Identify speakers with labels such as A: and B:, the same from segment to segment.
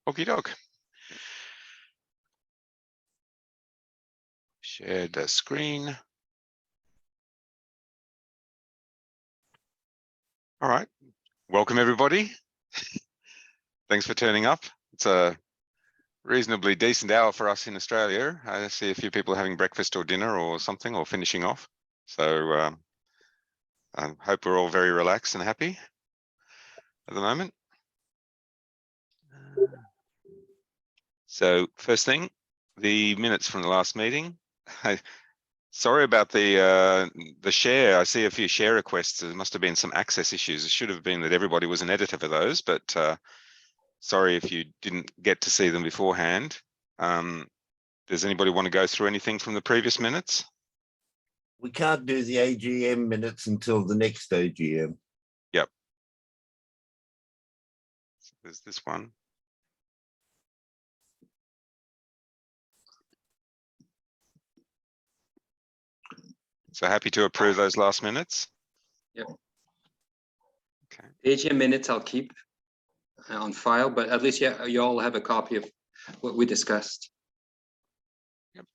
A: Okie doke. Share the screen. All right. Welcome, everybody. Thanks for turning up. It's a reasonably decent hour for us in Australia. I see a few people having breakfast or dinner or something, or finishing off. So I hope we're all very relaxed and happy at the moment. So first thing, the minutes from the last meeting. Sorry about the share. I see a few share requests. There must have been some access issues. It should have been that everybody was an editor for those, but sorry if you didn't get to see them beforehand. Does anybody want to go through anything from the previous minutes?
B: We can't do the AGM minutes until the next AGM.
A: Yep. So there's this one. So happy to approve those last minutes?
C: Yep.
A: Okay.
C: AGM minutes I'll keep on file, but at least you all have a copy of what we discussed.
A: Yep.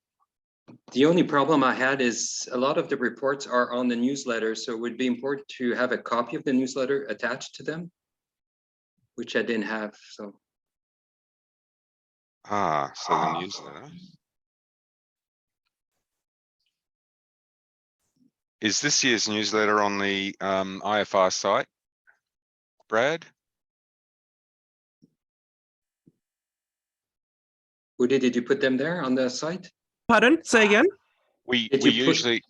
C: The only problem I had is a lot of the reports are on the newsletter, so it would be important to have a copy of the newsletter attached to them, which I didn't have. So.
A: So the newsletter. Is this year's newsletter on the IFR site, Brad?
C: Woody, did you put them there on the site?
D: Pardon? Say again?
A: We usually,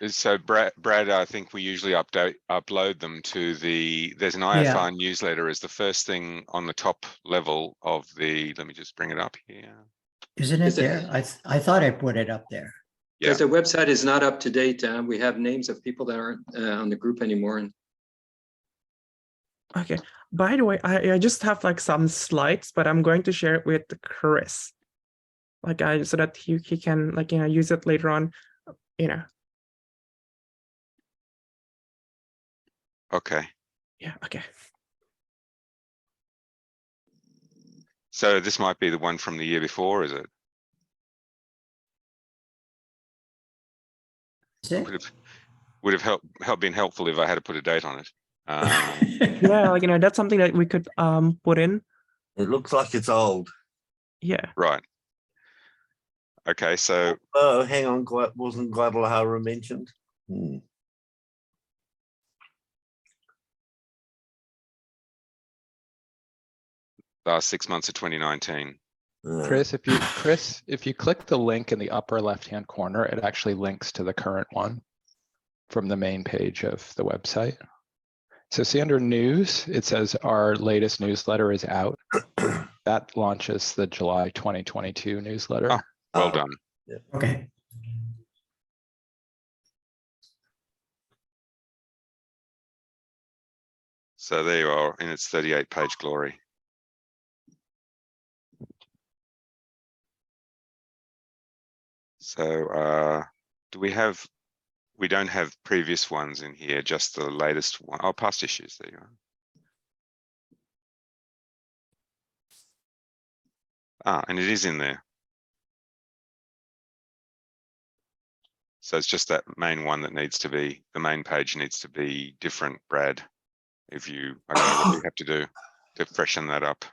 A: so Brad, I think we usually upload them to the, there's an IFR newsletter as the first thing on the top level of the, let me just bring it up here.
E: Isn't it there? I thought I put it up there.
C: Because the website is not up to date. We have names of people that aren't on the group anymore. And
D: Okay. By the way, I just have like some slides, but I'm going to share it with Chris, like so that he can like use it later on,
A: Okay.
D: Yeah. Okay.
A: So this might be the one from the year before, is it? Would have been helpful if I had to put a date on it.
D: Yeah, like that's something that we could put in.
B: It looks like it's old.
D: Yeah.
A: Right. Okay, so.
B: Oh, hang on, wasn't Guadalajara mentioned?
A: Last 6 months of 2019.
F: Chris, if you click the link in the upper left-hand corner, it actually links to the current one from the main page of the website. So see under news, it says our latest newsletter is out. That launches the July 2022 newsletter.
A: Oh, well done.
B: Yeah.
E: Okay.
A: So there you are in its 38-page glory. So we don't have previous ones in here, just the latest one. Oh, past issues, there you are. And it is in there. So it's just that main one that needs to be, the main page needs to be different, Brad. I don't know what you have to do to freshen that up.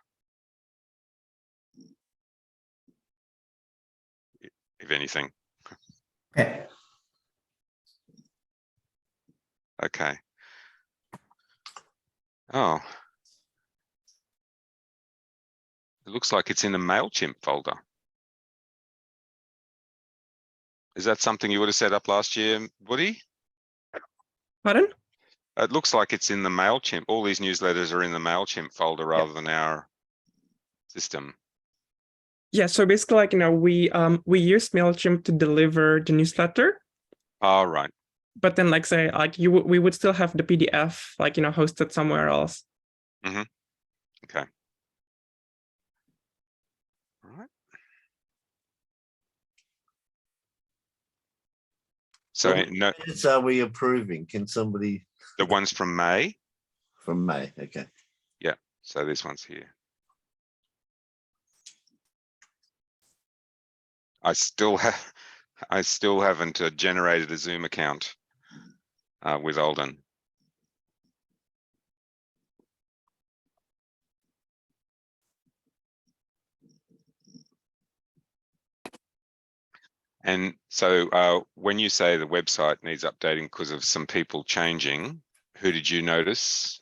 A: If anything.
E: Okay.
A: Okay. Oh. It looks like it's in the MailChimp folder. Is that something you would have set up last year, Woody?
D: Pardon?
A: It looks like it's in the MailChimp. All these newsletters are in the MailChimp folder rather than our system.
D: Yeah, so basically, like we use MailChimp to deliver the newsletter.
A: Oh, right.
D: But then, like say, like we would still have the PDF, like hosted somewhere else.
A: Mm-hmm. Okay. All right. So
B: what minutes are we approving? Can somebody?
A: The ones from May.
B: From May. Okay.
A: Yeah. So this one's here. I still haven't generated a Zoom account with Alden. And so when you say the website needs updating because of some people changing, who did you notice?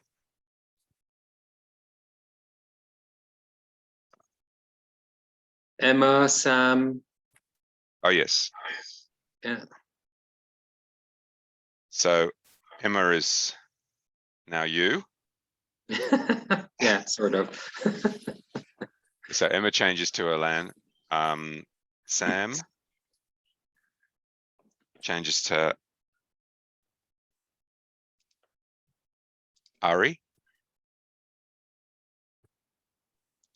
C: Emma, Sam.
A: Oh, yes.
C: Yeah.
A: So Emma is now you.
C: Yeah, sort of.
A: So Emma changes to Alan. Sam changes to Ari.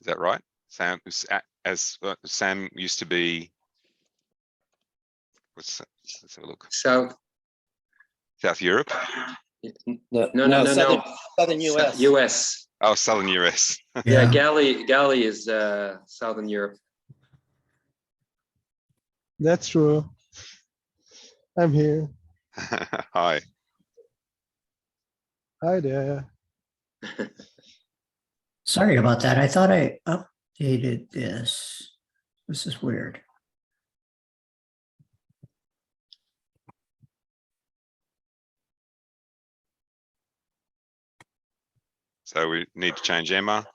A: Is that right? Sam, as Sam used to be. Let's have a look.
C: South.
A: South Europe.
C: No.
G: Southern US.
C: US.
A: Oh, Southern US.
C: Yeah, Galley is Southern Europe.
H: That's true. I'm here.
A: Hi.
H: Hi there.
E: Sorry about that. I thought I updated this. This is weird.
A: So we need to change Emma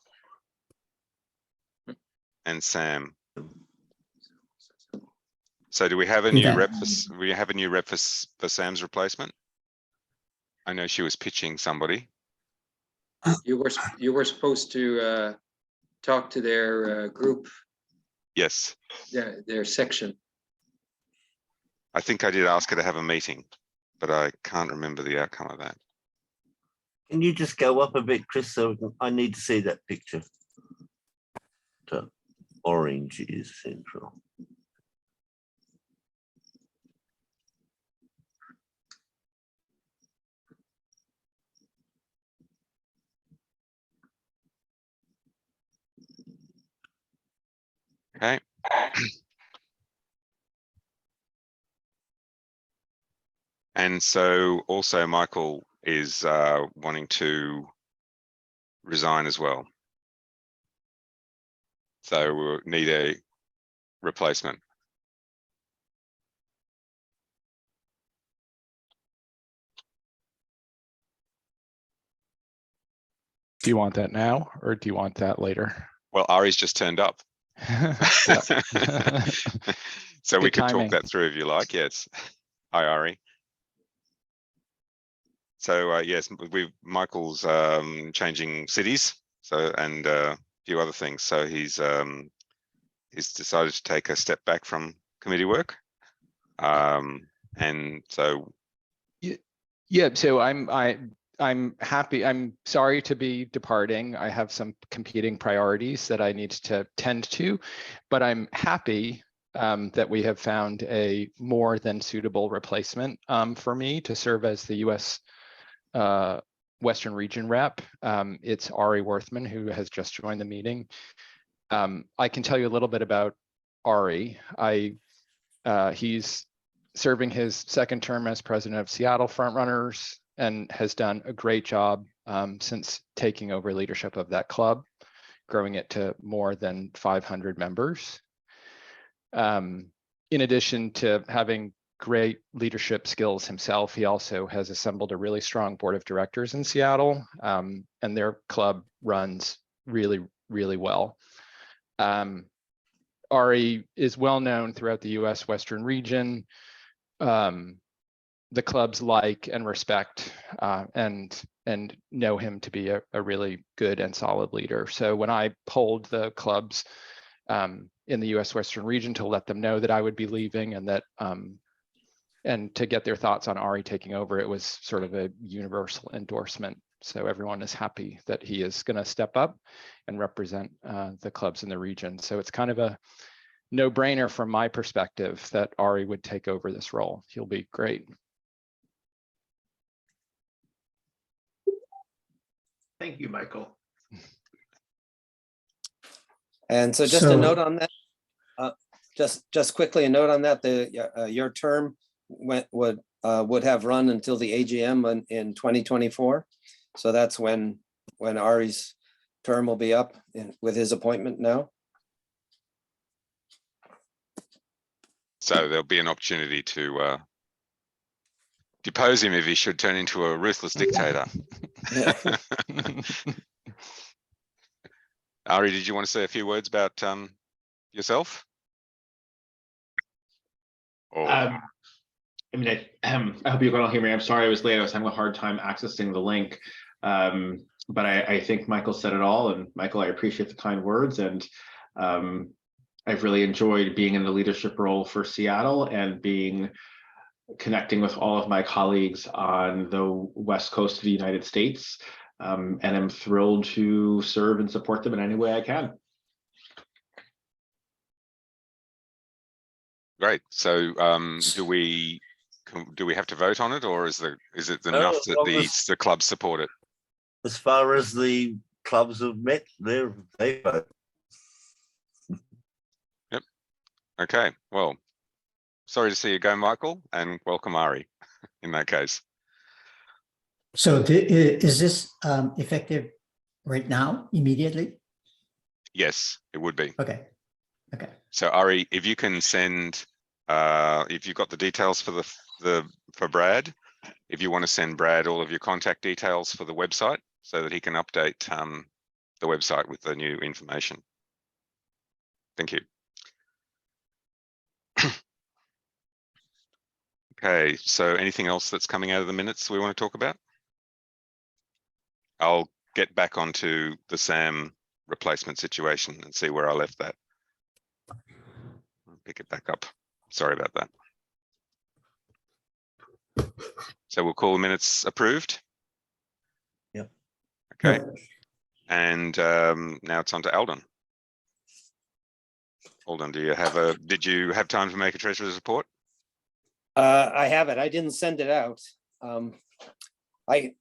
A: and Sam. So do we have a
E: Do
A: new
E: that.
A: rep for Sam's replacement? I know she was pitching somebody.
C: You were supposed to talk to their group,
A: Yes,
C: their section.
A: I think I did ask her to have a meeting, but I can't remember the outcome of that.
B: Can you just go up a bit, Chris? So I need to see that picture. So orange is central.
A: Okay. And so also Michael is wanting to resign as well. So we'll need a replacement.
F: Do you want that now or do you want that later?
A: Well, Ari's just turned up. So we
F: Good
A: could
F: timing.
A: talk that through if you like. Yes. Hi, Ari. So yes, Michael's changing cities, so and a few other things. So he's decided to take a step back from committee work. And so
F: Yeah, so I'm happy. I'm sorry to be departing. I have some competing priorities that I need to tend to, but I'm happy that we have found a more than suitable replacement for me to serve as the US Western Region rep. It's Ari Worthman, who has just joined the meeting. I can tell you a little bit about Ari. He's serving his second term as president of Seattle Frontrunners and has done a great job since taking over leadership of that club, growing it to more than 500 members. In addition to having great leadership skills himself, he also has assembled a really strong board of directors in Seattle, and their club runs really, really well. Ari is well known throughout the US Western region. The clubs like and respect and know him to be a really good and solid leader. So when I polled the clubs in the US Western region to let them know that I would be leaving and that and to get their thoughts on Ari taking over, it was sort of a universal endorsement. So everyone is happy that he is going to step up and represent the clubs in the region. So it's kind of a no-brainer from my perspective that Ari would take over this role. He'll be great.
G: Thank you, Michael. And so just a
E: So-
G: note on that. Just quickly a note on that, your term would have run until the AGM in 2024. So that's when Ari's term will be up with his appointment now.
A: So there'll be an opportunity to depose him if he should turn into a ruthless dictator.
G: Yeah.
A: Ari, did you want to say a few words about yourself? Or
I: I mean, I hope you can all hear me. I'm sorry I was late. I was having a hard time accessing the link. But I think Michael said it all. And Michael, I appreciate the kind words. And I've really enjoyed being in the leadership role for Seattle and connecting with all of my colleagues on the West Coast of the United States. And I'm thrilled to serve and support them in any way I can.
A: great. So do we have to vote on it, or is it enough
B: as
A: that
B: long as-
A: the clubs support it?
B: As far as the clubs have met, they vote.
A: Okay, well, sorry to see you go, Michael, and welcome, Ari, in that case.
E: So is this effective right now, immediately?
A: Yes, it would be.
E: Okay, okay.
A: So Ari, if you can send, if you've got the details for Brad, if you want to send Brad all of your contact details for the website so that he can update the website with the new information. Thank you. Okay, so anything else that's coming out of the minutes we want to talk about? I'll get back onto the SAM replacement situation and see where I left that. I'll pick it back up. Sorry about that. So we'll call the minutes approved.
B: Yep.
A: Okay. And now it's on to Alden. Alden, did you have time to make a treasurer's report?
G: I have it. I didn't send it out. I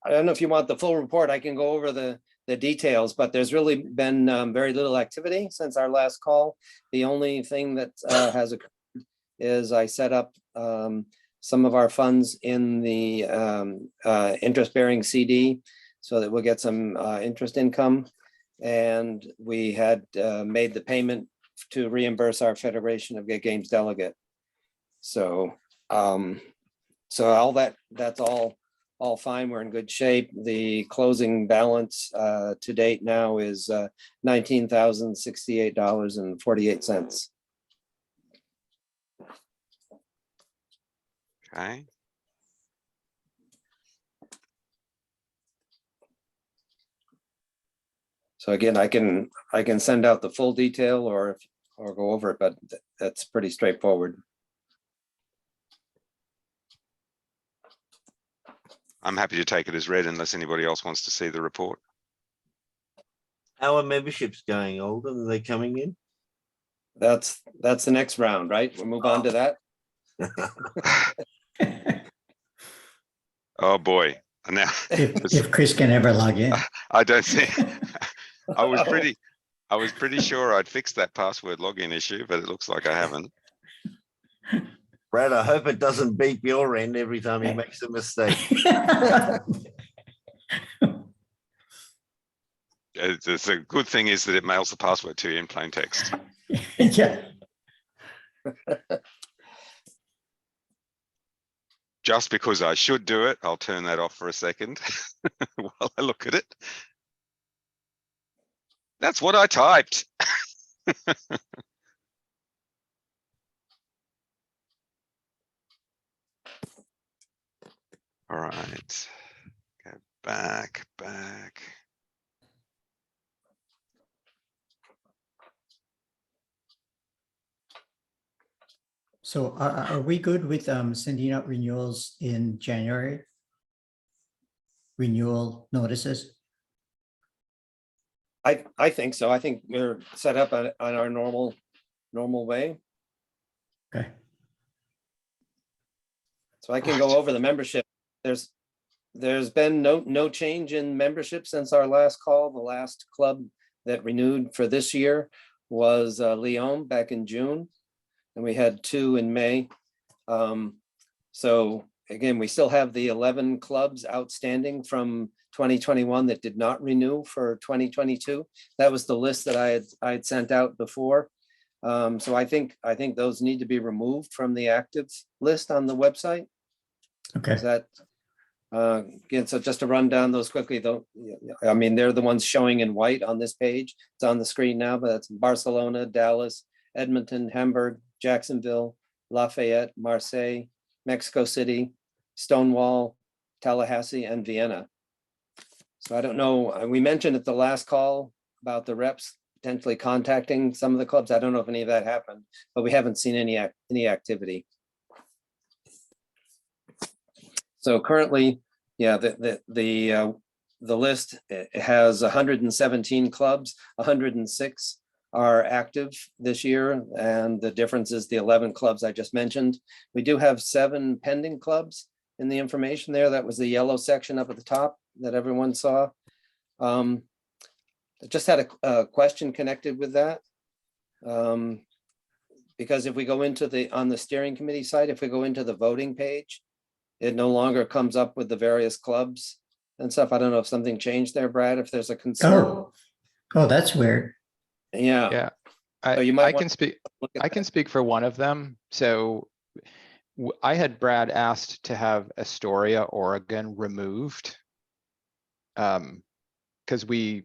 G: don't know if you want the full report. I can go over the details, but there's really been very little activity since our last call. The only thing that has occurred is I set up some of our funds in the interest-bearing CD so that we'll get some interest income. And we had made the payment to reimburse our Federation of Gay Games delegate. So that's all fine. We're in good shape. The closing balance to date now is $19,068.48.
A: Okay.
G: So again, I can send out the full detail or go over it, but that's pretty straightforward.
A: I'm happy to take it as read unless anybody else wants to see the report.
B: How are memberships going, Alden? Are they coming in?
G: That's the next round, right? We'll move on to that.
A: Oh boy. Now
E: If Chris can ever log in.
A: I don't think I was pretty sure I'd fixed that password login issue, but it looks like I haven't.
B: Brad, I hope it doesn't beep your end every time he makes a mistake.
A: It's a good thing is that it mails the password to you in plain text.
E: Yeah.
A: Just because I should do it, I'll turn that off for a second while I look at it. That's what I typed. All right, go back.
E: So are we good with sending out renewals in January? Renewal notices?
G: I think so. I think we're set up on our normal way.
E: Okay.
G: So I can go over the membership. There's been no change in membership since our last call. The last club that renewed for this year was Lyon back in June. and we had 2 in May. So again, we still have the 11 clubs outstanding from 2021 that did not renew for 2022. That was the list that I had sent out before. So I think those need to be removed from the active list on the website.
E: Okay.
G: Is that, again, so just to run down those quickly, though, I mean, they're the ones showing in white on this page. It's on the screen now, but that's Barcelona, Dallas, Edmonton, Hamburg, Jacksonville, Lafayette, Marseille, Mexico City, Stonewall, Tallahassee, and Vienna. So I don't know, we mentioned at the last call about the reps potentially contacting some of the clubs. I don't know if any of that happened, but we haven't seen any activity. So currently, yeah, the list has 117 clubs, 106 are active this year, and the difference is the 11 clubs I just mentioned. We do have 7 pending clubs in the information there. That was the yellow section up at the top that everyone saw. I just had a question connected with that. Because if we go into on the steering committee site, if we go into the voting page, it no longer comes up with the various clubs and stuff. I don't know if something changed there, Brad, if there's a concern.
E: Oh, that's weird.
G: Yeah.
F: Yeah,
G: So you might
F: I
G: want
F: can speak.
G: look at
F: I can
G: that.
F: speak for one of them. So I had Brad asked to have Astoria, Oregon removed. Because we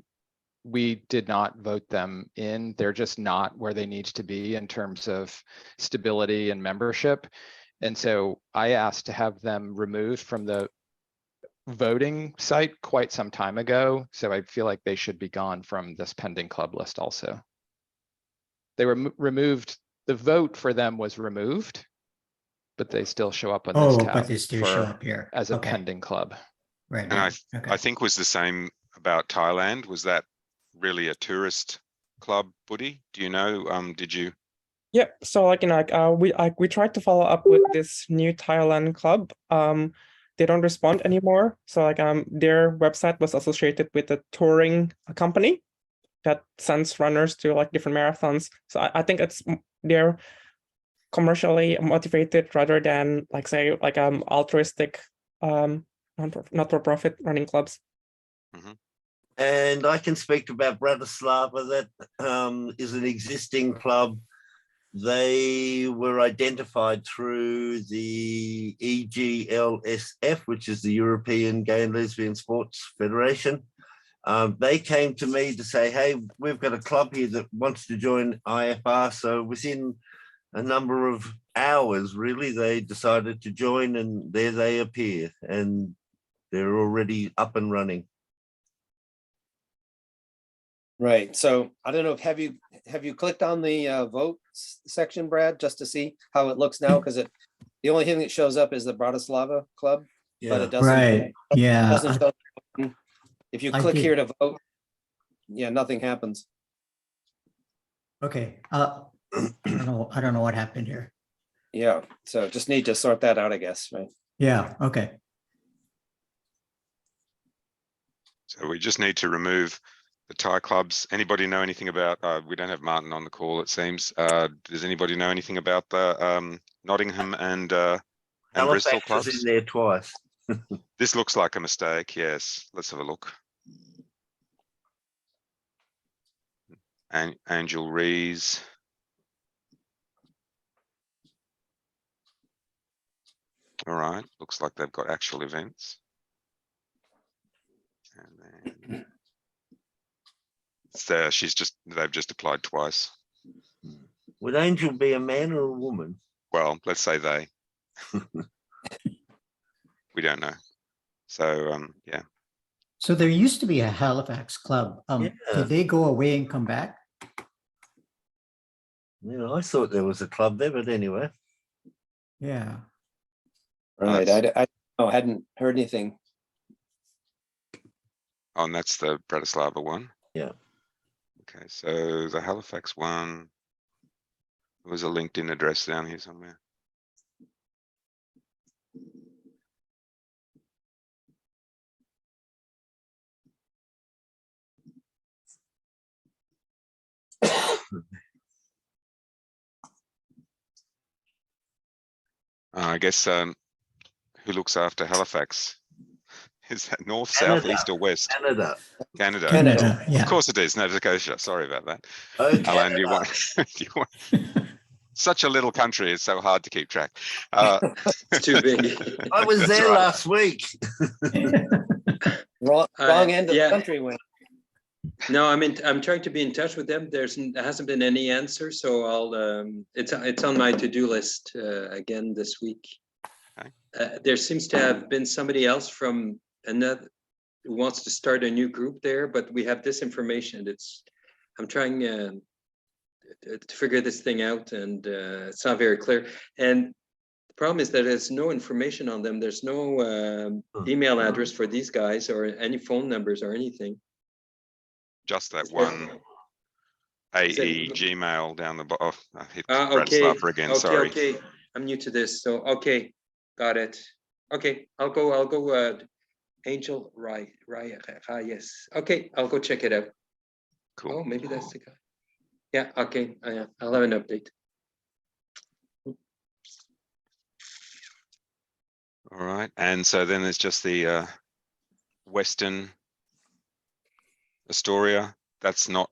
F: did not vote them in. They're just not where they need to be in terms of stability and membership. And so I asked to have them removed from the voting site quite some time ago. So I feel like they should be gone from this pending club list also. They were removed, the vote for them was removed, but they still show up on this
E: Oh,
F: tab
E: but they still show
F: for,
E: up here.
F: as a
E: Okay.
F: pending club.
E: Right.
A: And
E: right. Okay.
A: I think was the same about Thailand. Was that really a tourist club, Buddy? Do you know? Did you?
D: Yeah, so we tried to follow up with this new Thailand club. They don't respond anymore. So their website was associated with a touring company that sends runners to different marathons. So I think they're commercially motivated rather than altruistic not-for-profit running clubs.
A: Mm-hmm.
B: And I can speak about Bratislava. That is an existing club. They were identified through the EGLSF, which is the European Gay and Lesbian Sports Federation. They came to me to say, hey, we've got a club here that wants to join IFR. So within a number of hours, really, they decided to join, and there they appear, and they're already up and running.
G: Right. So I don't know if have you clicked on the vote section, Brad, just to see how it looks now? Because the only thing that shows up is the Bratislava club, but it doesn't.
E: Right. Yeah.
G: Doesn't show, if you
E: I
G: click
E: did.
G: here to vote, yeah, nothing happens.
E: Okay. I don't know what happened here.
G: Yeah. So just need to sort that out, I guess. Right.
E: Yeah. Okay.
A: So we just need to remove the Thai clubs. Anybody know anything about? We don't have Martin on the call, it seems. Does anybody know anything about the Nottingham and Bristol
B: Halifax
A: clubs?
B: is in there twice.
A: This looks like a mistake. Yes, let's have a look. And Angel Rees. All right, looks like they've got actual events. And then they've just applied twice.
B: Would Angel be a man or a woman?
A: Well, let's say they. We don't know. So yeah.
E: So there used to be a Halifax club.
B: Yeah.
E: Did they go away and come back?
B: You know, I thought there was a club there, but anyway.
E: Yeah.
G: Right. I hadn't heard anything.
A: Oh, and that's the Bratislava one.
B: Yeah.
A: Okay, so the Halifax one. There was a LinkedIn address down here somewhere. I guess who looks after Halifax? Is that north, south,
B: Canada.
A: east, or west?
B: Canada.
A: Canada.
E: Canada,
A: Of
E: yeah.
A: course it is. Nova Scotia. Sorry about that.
B: Oh,
A: Alan, do you
B: Canada.
A: want? Do you want? Such a little country. It's so hard to keep track.
C: It's too big.
B: I was
A: That's
B: there
A: right.
B: last week.
G: Wrong end of the
C: yeah.
G: country went.
C: No, I'm trying to be in touch with them. There hasn't been any answer, so I'll it's on my to-do list again this week.
A: Okay.
C: There seems to have been somebody else from another who wants to start a new group there, but we have this information. I'm trying to figure this thing out, and it's not very clear. And the problem is that there's no information on them. There's no email address for these guys or any phone numbers or anything.
A: Just that one AE Gmail down the bottom. Oh, I hit
C: Okay.
A: Bratislava again.
C: Okay,
A: Sorry.
C: okay. I'm new to this, so okay, got it. Okay, I'll go. Angel, right. Yes. Okay, I'll go check it out.
A: Cool.
C: Oh, maybe that's the guy. Yeah. Okay. I'll have an update.
A: All right. And so then there's just the Western Astoria. That
F: should
A: not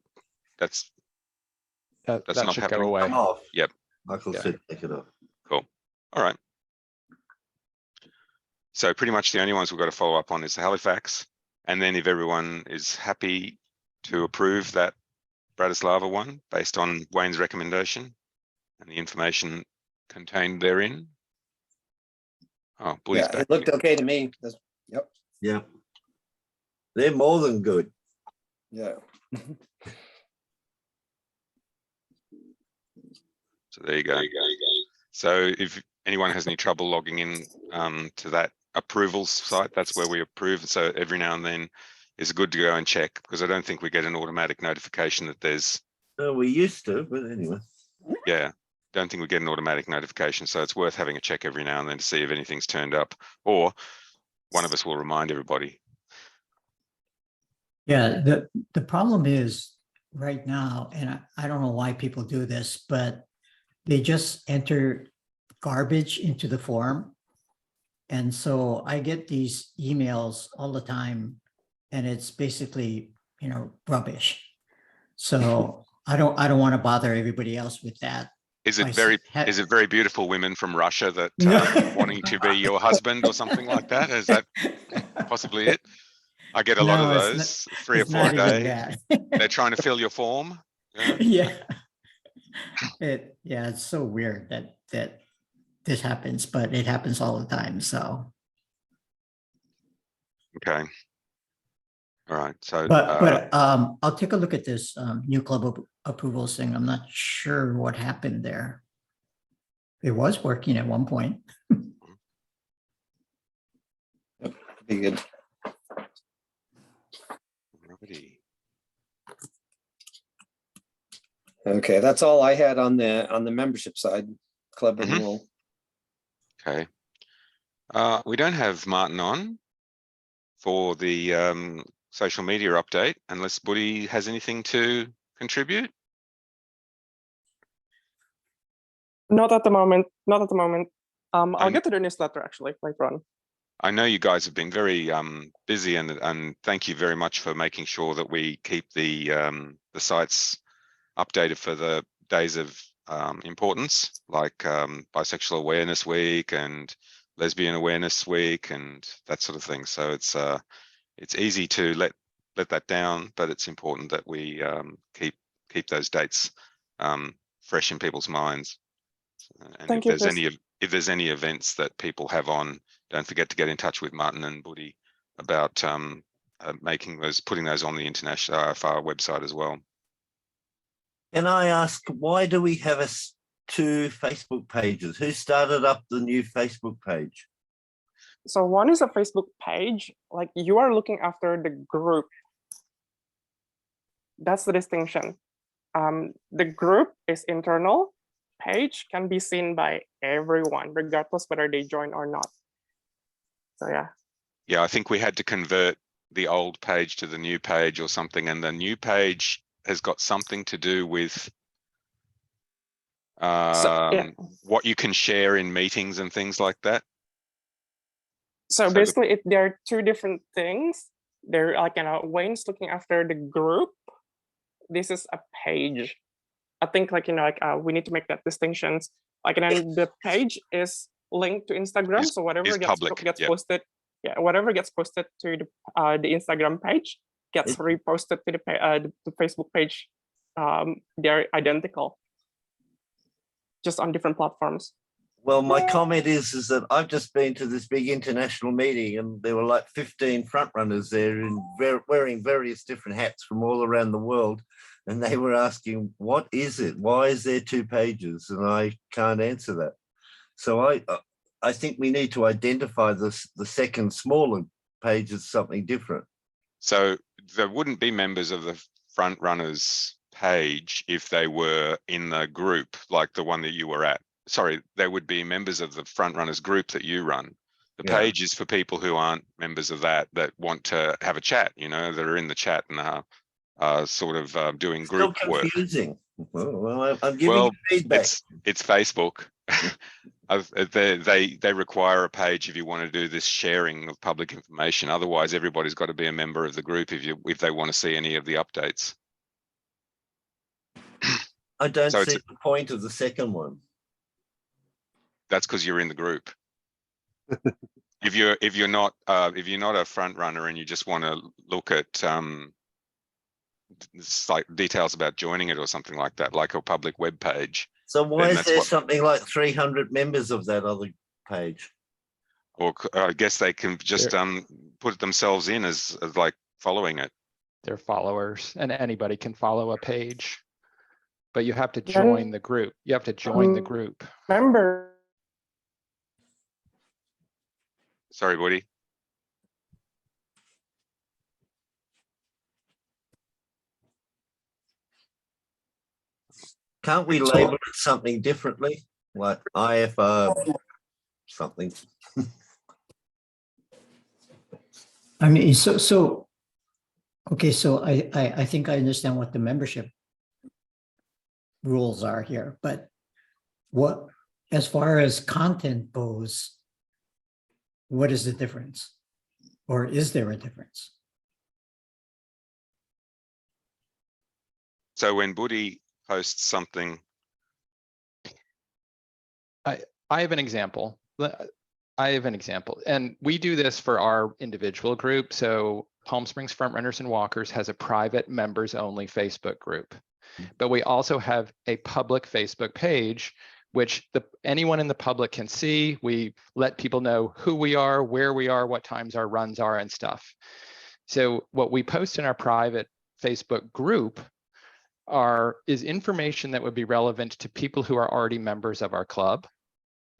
F: go
A: happening.
F: away.
B: Off.
A: Yep.
B: Michael
F: Yeah.
B: said take it off.
A: Cool. All right. So pretty much the only ones we've got to follow up on is the Halifax. And then if everyone is happy to approve that Bratislava one based on Wayne's recommendation and the information contained therein. Oh, Bully's
G: Yeah,
A: back.
G: it looked okay to me. Yep.
B: Yeah. They're more than good.
G: Yeah.
A: So there you go. So if anyone has any trouble logging in to that approvals site, that's where we approve. So every now and then it's good to go and check, because I don't think we get an automatic notification that there's,
B: We used to, but anyway.
A: yeah, don't think we get an automatic notification. So it's worth having a check every now and then to see if anything's turned up, or one of us will remind everybody.
E: Yeah, the problem is right now, and I don't know why people do this, but they just enter garbage into the form. And so I get these emails all the time, and it's basically, rubbish. So I don't want to bother everybody else with that.
A: Is it very beautiful women from Russia that wanting to be your husband or something like that? Is that possibly it? I get a lot of those, 3 or 4 a day. They're trying to fill your form.
E: Yeah. It's so weird that this happens, but it happens all the time. So.
A: Okay. All right. So,
E: but I'll take a look at this new club approvals thing. I'm not sure what happened there. It was working at one point.
G: Be good. Okay, that's all I had on the membership side, club renewal.
A: Okay. We don't have Martin on for the social media update, unless Buddy has anything to contribute.
D: Not at the moment. Not at the moment. I'll get to the newsletter actually later on.
A: I know you guys have been very busy, and thank you very much for making sure that we keep the sites updated for the days of importance, like Bisexual Awareness Week and Lesbian Awareness Week and that sort of thing. So it's easy to let that down, but it's important that we keep those dates fresh in people's minds. And
D: Thank
A: if
D: you,
A: there's any events that people have on, don't forget to get in touch with Martin and Buddy about putting those on the international IFR website as well.
B: Can I ask, why do we have 2 Facebook pages? Who started up the new Facebook page?
D: So one is a Facebook page, like you are looking after the group. That's the distinction. The group is internal. Page can be seen by everyone, regardless whether they join or not. So yeah.
A: Yeah, I think we had to convert the old page to the new page or something, and the new page has got something to do with
D: Yeah.
A: what you can share in meetings and things like that?
D: So
A: So
D: basically, there are two different things. They're like, Wayne's looking after the group. This is a page. I think like, we need to make that distinctions. Like, and then the page is linked to Instagram. So whatever
A: is
D: gets
A: public, yep.
D: posted, yeah, whatever gets posted to the Instagram page gets reposted to the Facebook page. They're identical, just on different platforms.
B: Well, my comment is that I've just been to this big international meeting and there were like 15 front runners there in wearing various different hats from all around the world. And they were asking, what is it? Why is there two pages? And I can't answer that. So I think we need to identify the second smaller page as something different.
A: So there wouldn't be members of the front runners page if they were in the group like the one that you were at. Sorry, they would be members of the front runners group that you run. The page is for people who aren't members of that want to have a chat, that are in the chat and are sort of doing group
B: Still
A: work.
B: confusing. Well, I'm giving you feedback.
A: It's Facebook. They require a page if you want to do this sharing of public information. Otherwise, everybody's got to be a member of the group if they want to see any of the updates.
B: I don't see the point of the second one.
A: That's because you're in the group. If you're not a front runner and you just want to look at like details about joining it or something like that, like a public web page.
B: So why is there something like 300 members of that other page?
A: Or I guess they can just put themselves in as like following it.
F: They're followers, and anybody can follow a page, but you have to join the group. You have to join the group.
D: Member.
A: Sorry, Woody.
B: Can't we label it something differently, like IFR something?
E: I mean, okay, so I think I understand what the membership rules are here, but what, as far as content goes, what is the difference? Or is there a difference?
A: So when Woody posts something,
F: I have an example. And we do this for our individual group. So Palm Springs Front Runners and Walkers has a private members only Facebook group, but we also have a public Facebook page, which anyone in the public can see. We let people know who we are, where we are, what times our runs are and stuff. So what we post in our private Facebook group is information that would be relevant to people who are already members of our club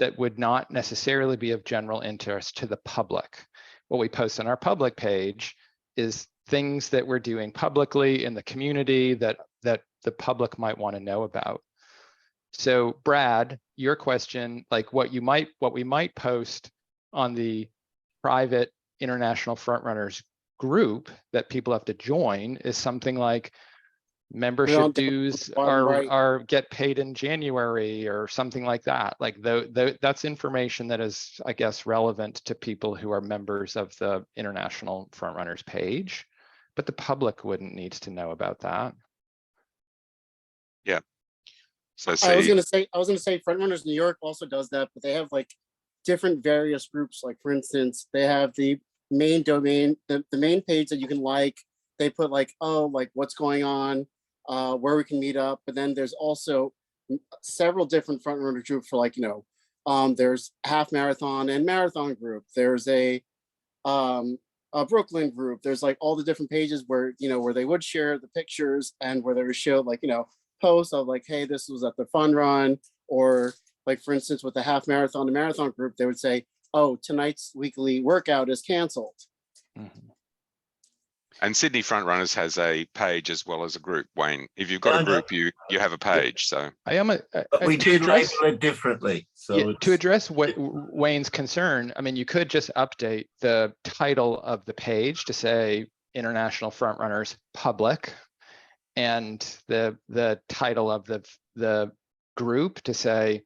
F: that would not necessarily be of general interest to the public. What we post on our public page is things that we're doing publicly in the community that the public might want to know about. So Brad, your question, like what we might post on the private International Frontrunners group that people have to join is something like membership dues are get paid in January or something like that. Like that's information that is, I guess, relevant to people who are members of the International Frontrunners page, but the public wouldn't need to know about that.
A: Yeah. So
J: I was gonna say Frontrunners New York also does that, but they have like different various groups. Like for instance, they have the main domain, the main page that you can like. They put like, oh, like what's going on, where we can meet up. But then there's also several different Frontrunner groups for like, there's half marathon and marathon group. There's a Brooklyn group. There's like all the different pages where, where they would share the pictures and where they would show like, posts of like, hey, this was at the fun run, or like for instance with the half marathon and marathon group, they would say, oh, tonight's weekly workout is canceled.
F: Mm-hmm.
A: And Sydney Frontrunners has a page as well as a group, Wayne. If you've got a group, you have a page. So
B: we do label it differently. So
F: yeah, to address what Wayne's concern, I mean, you could just update the title of the page to say International Frontrunners Public, and the title of the group to say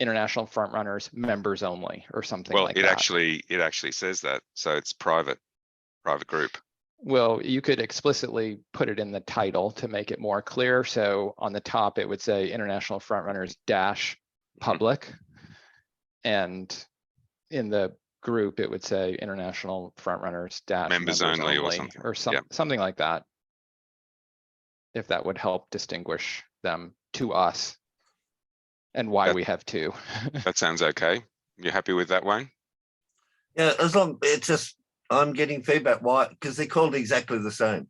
F: international front runners members only or something
A: Well,
F: like
A: it
F: that.
A: actually says that. So it's private group.
F: Well, you could explicitly put it in the title to make it more clear. So on the top, it would say international frontrunners dash public. And in the group, it would say international frontrunners dash
A: Members only or something. Yeah.
F: something like that. If that would help distinguish them to us and why we have two.
A: That sounds okay. You happy with that, Wayne?
B: Yeah, as long it's just I'm getting feedback. Why? Because they're called exactly the same.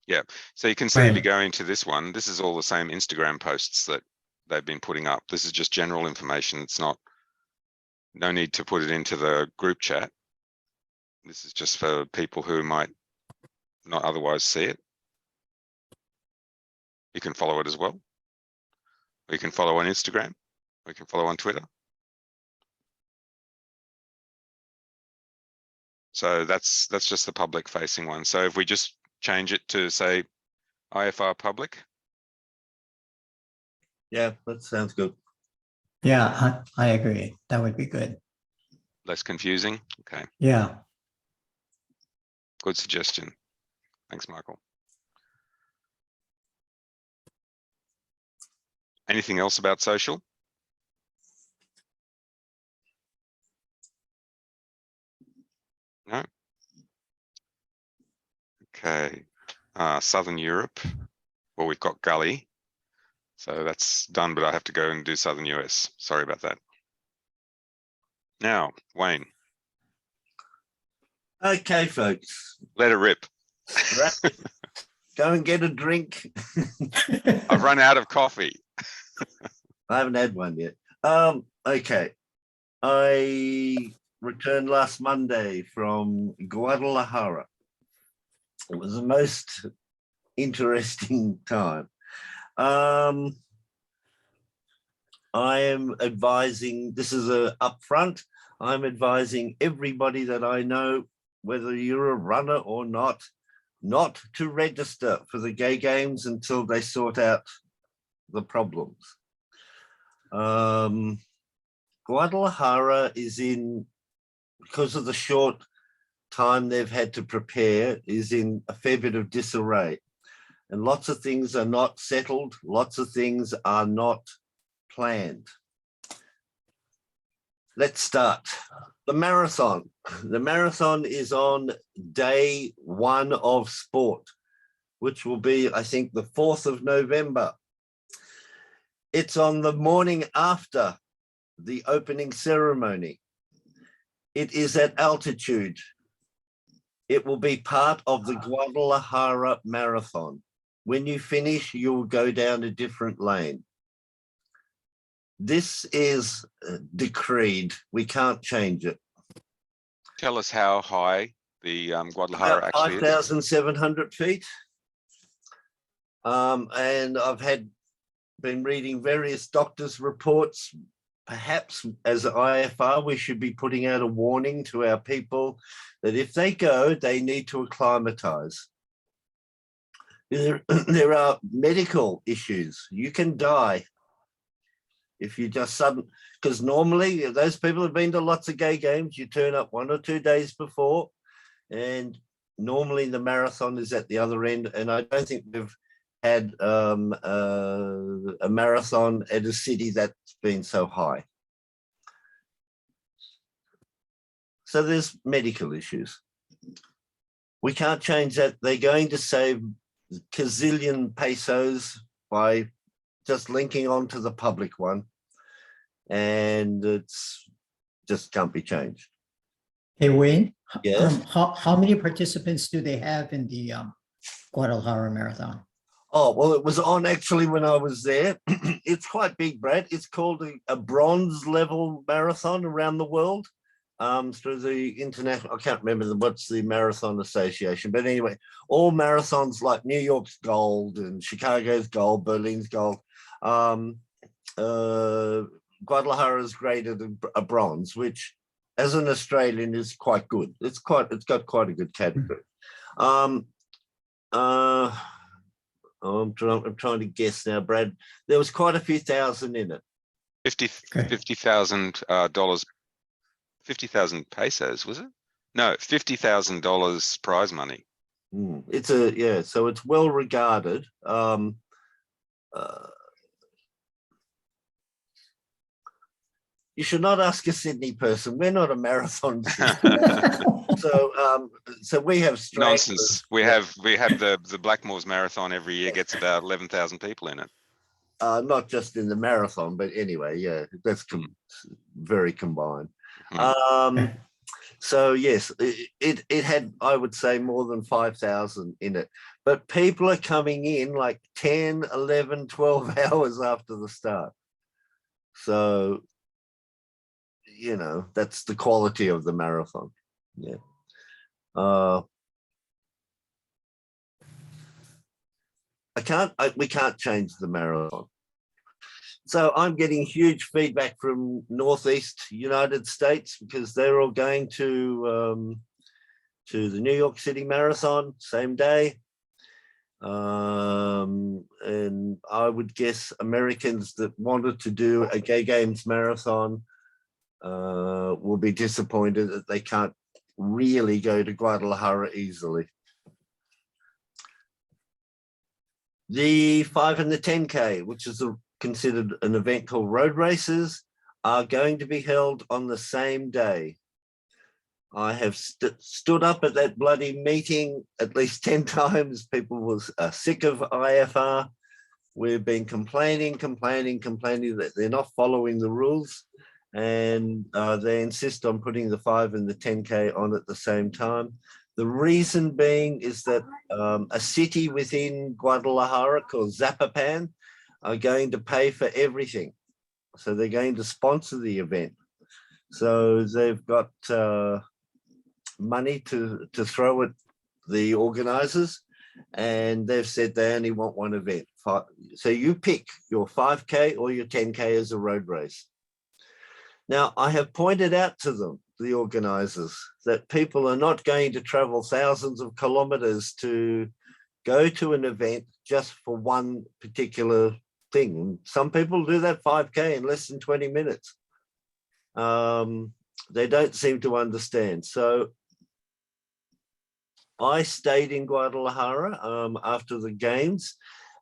A: Yeah. So you can see if you
E: Right.
A: go into this one, this is all the same Instagram posts that they've been putting up. This is just general information. It's not, no need to put it into the group chat. This is just for people who might not otherwise see it. You can follow it as well. Or you can follow on Instagram. Or you can follow on Twitter. So that's just the public facing one. So if we just change it to say IFR public.
B: Yeah, that sounds good.
E: Yeah, I agree. That would be good.
A: Less confusing. Okay,
E: Yeah.
A: good suggestion. Thanks, Michael. Anything else about social? No. Okay. Southern Europe. Well, we've got Gully. So that's done, but I have to go and do Southern US. Sorry about that. Now, Wayne,
B: Okay, folks.
A: let it rip.
B: Go and get a drink.
A: I've run out of coffee.
B: I haven't had one yet. Okay. I returned last Monday from Guadalajara. It was the most interesting time. I am advising, this is a upfront, I'm advising everybody that I know, whether you're a runner or not to register for the gay games until they sort out the problems. Guadalajara is in, because of the short time they've had to prepare, is in a fair bit of disarray. And lots of things are not settled. Lots of things are not planned. Let's start. The marathon. The marathon is on day 1 of sport, which will be, I think, the 4th of November. It's on the morning after the opening ceremony. It is at altitude. It will be part of the Guadalajara Marathon. When you finish, you'll go down a different lane. This is decreed. We can't change it.
A: Tell us how high the Guadalajara
B: About
A: actually is.
B: 5,700 feet. And I've been reading various doctors' reports. Perhaps as IFR, we should be putting out a warning to our people that if they go, they need to acclimatize. There are medical issues. You can die if you just because normally those people have been to lots of gay games. You turn up 1 or 2 days before, and normally the marathon is at the other end. And I don't think we've had a marathon at a city that's been so high. So there's medical issues. We can't change that. They're going to save gazillion pesos by just linking on to the public one, and it's just can't be changed.
E: Hey, Wayne,
B: Yes.
E: how many participants do they have in the Guadalajara Marathon?
B: Oh, well, it was on actually when I was there. It's quite big, Brad. It's called a bronze level marathon around the world. Through the international, I can't remember what's the Marathon Association, but anyway, all marathons like New York's gold and Chicago's gold, Berlin's gold. Guadalajara is graded a bronze, which as an Australian is quite good. It's got quite a good category. I'm trying to guess now, Brad. There was quite a few thousand in it.
A: $50,000, 50,000 pesos, was it? No, $50,000 prize money.
B: It's so it's well regarded. You should not ask a Sydney person. We're not a marathon system. So we have
A: Nonsense. We have the Blackmores Marathon every year gets about 11,000 people in it.
B: Not just in the marathon, but anyway, yeah, that's very combined. So yes, it had, I would say, more than 5,000 in it, but people are coming in like 10, 11, 12 hours after the start. So, you know, that's the quality of the marathon. Yeah. We can't change the marathon. So I'm getting huge feedback from Northeast United States because they're all going to the New York City Marathon same day. And I would guess Americans that wanted to do a Gay Games Marathon will be disappointed that they can't really go to Guadalajara easily. The 5 and the 10K, which is considered an event called road races, are going to be held on the same day. I have stood up at that bloody meeting at least 10 times. People were sick of IFR. We've been complaining that they're not following the rules, and they insist on putting the 5 and the 10K on at the same time. The reason being is that a city within Guadalajara called Zapopan are going to pay for everything. So they're going to sponsor the event. So they've got money to throw at the organizers, and they've said they only want one event. So you pick your 5K or your 10K as a road race. Now, I have pointed out to them, the organizers, that people are not going to travel thousands of kilometers to go to an event just for one particular thing. Some people do that 5K in less than 20 minutes. They don't seem to understand. So I stayed in Guadalajara after the games,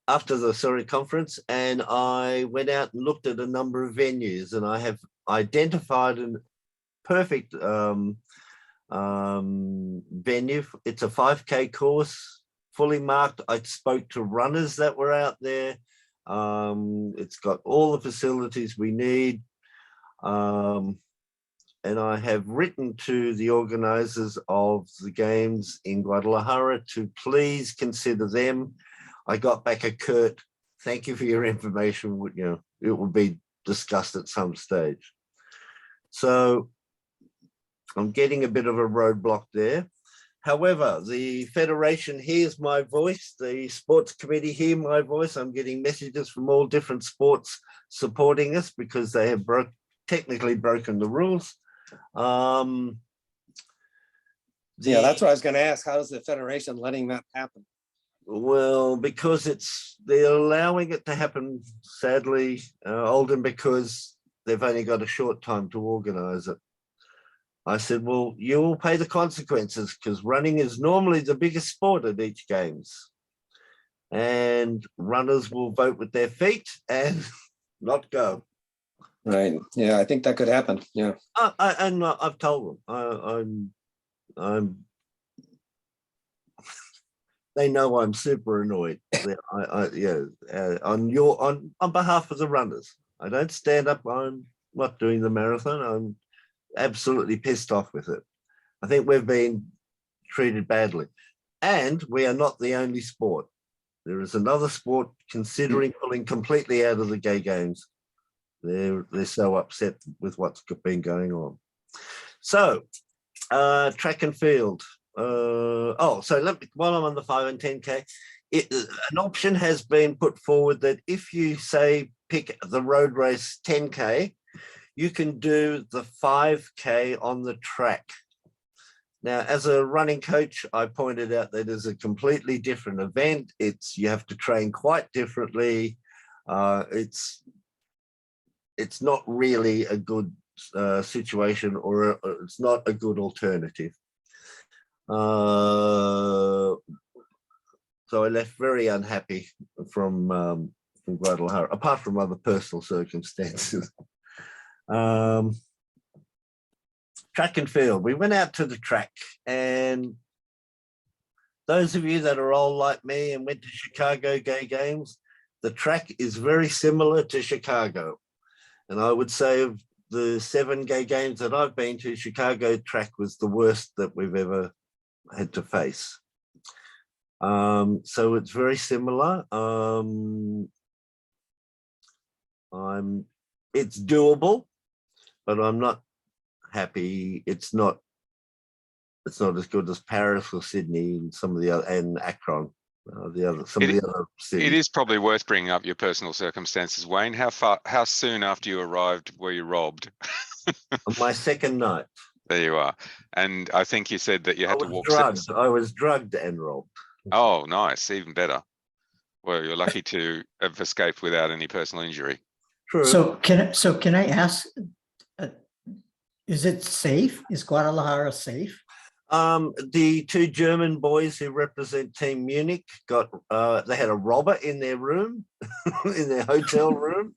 B: after the conference, and I went out and looked at a number of venues, and I have identified a perfect venue. It's a 5K course, fully marked. I spoke to runners that were out there. It's got all the facilities we need. And I have written to the organizers of the games in Guadalajara to please consider them. I got back a curt, thank you for your information. You know, it will be discussed at some stage. So I'm getting a bit of a roadblock there. However, the Federation hears my voice, the sports committee hear my voice. I'm getting messages from all different sports supporting us because they have technically broken the rules.
G: Yeah, that's what I was going to ask. How is the Federation letting that happen?
B: Well, because they're allowing it to happen, sadly, Alden, because they've only got a short time to organize it. I said, well, you will pay the consequences because running is normally the biggest sport at each games. And runners will vote with their feet and not go.
G: Right. Yeah, I think that could happen. Yeah.
B: I've told them. They know I'm super annoyed. On behalf of the runners, I don't stand up. I'm not doing the marathon. I'm absolutely pissed off with it. I think we've been treated badly, and we are not the only sport. There is another sport considering pulling completely out of the gay games. They're so upset with what's been going on. So track and field. So while I'm on the 5 and 10K, an option has been put forward that if you say pick the road race 10K, you can do the 5K on the track. Now, as a running coach, I pointed out that it's a completely different event. You have to train quite differently. It's not really a good situation, or it's not a good alternative. So I left very unhappy from Guadalajara, apart from other personal circumstances. Track and field. We went out to the track, and those of you that are old like me and went to Chicago Gay Games, the track is very similar to Chicago. And I would say of the 7 gay games that I've been to, Chicago track was the worst that we've ever had to face. So it's very similar. It's doable, but I'm not happy. It's not as good as Paris or Sydney and some of the other, and Akron, of the other cities.
A: It is probably worth bringing up your personal circumstances, Wayne. How soon after you arrived were you robbed?
B: On my second night.
A: There you are. And I think you said that you had to walk.
B: I was drugged and robbed.
A: Oh, nice. Even better. Well, you're lucky to have escaped without any personal injury.
B: True.
E: So can I ask, is it safe? Is Guadalajara safe?
B: The 2 German boys who represent Team Munich they had a robber in their room, in their hotel room,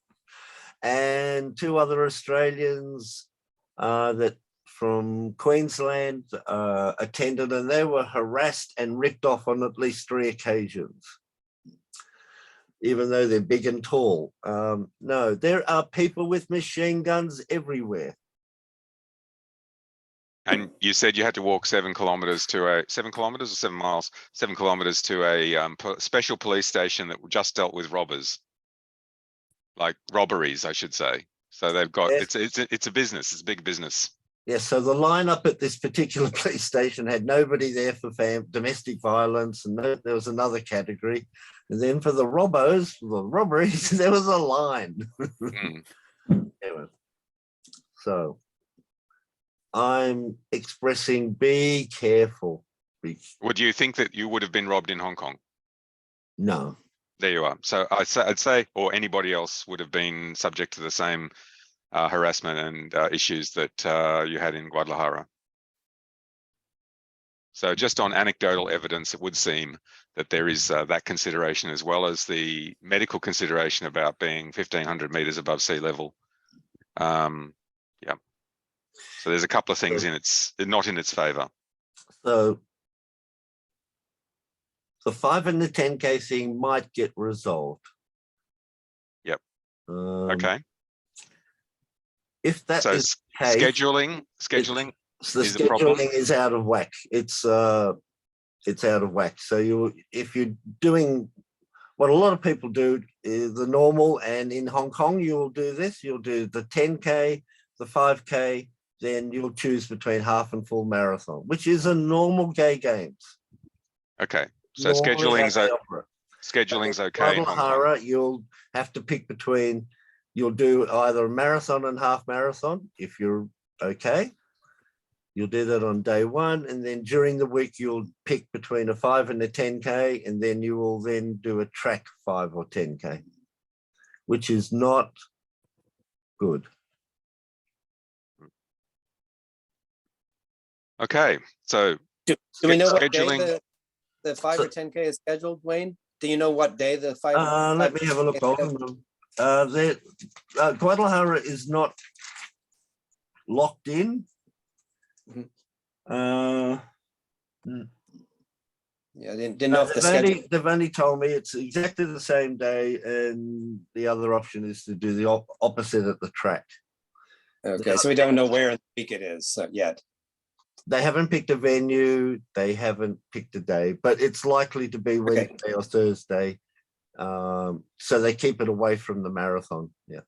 B: and 2 other Australians that from Queensland attended, and they were harassed and ripped off on at least 3 occasions, even though they're big and tall. No, there are people with machine guns everywhere.
A: And you said you had to walk 7 kilometers to 7 kilometers or 7 miles, 7 kilometers to a special police station that just dealt with robbers, like robberies, I should say. So they've got, yes. It's a business. It's a big business.
B: Yes. So the lineup at this particular police station had nobody there for domestic violence, and there was another category. And then for the robberies, there was a line. Anyway, so I'm expressing, be careful.
A: Would you think that you would have been robbed in Hong Kong?
B: No.
A: There you are. So I'd say, or anybody else would have been subject to the same harassment and issues that you had in Guadalajara. So just on anecdotal evidence, it would seem that there is that consideration, as well as the medical consideration about being 1,500 meters above sea level. Yeah. So there's a couple of things not in its favor.
B: So the 5 and the 10K thing might get resolved.
A: Yep. Okay.
B: If that
A: so
B: is the case,
A: scheduling
B: the scheduling is out of whack. It's out of whack. So if you're doing what a lot of people do, is the normal, and in Hong Kong you'll do this. You'll do the 10K, the 5K, then you'll choose between half and full marathon, which is a normal gay games.
A: Okay. So scheduling's okay in Hong Kong.
B: You'll have to pick between. You'll do either a marathon and half marathon if you're okay. You'll do that on day 1, and then during the week you'll pick between a 5 and a 10K, and then you will then do a track 5 or 10K, which is not good.
A: Okay, so
G: do we know what day the 5 or 10K is scheduled, Wayne? Do you know what day the 5?
B: Let me have a look. Guadalajara is not locked in.
G: Yeah, didn't know if the schedule.
B: They've only told me it's exactly the same day, and the other option is to do the opposite at the track.
G: Okay, so we don't know where in the week it is yet.
B: They haven't picked a venue. They haven't picked a day, but it's likely to be Wednesday or Thursday. So they keep it away from the marathon. Yeah,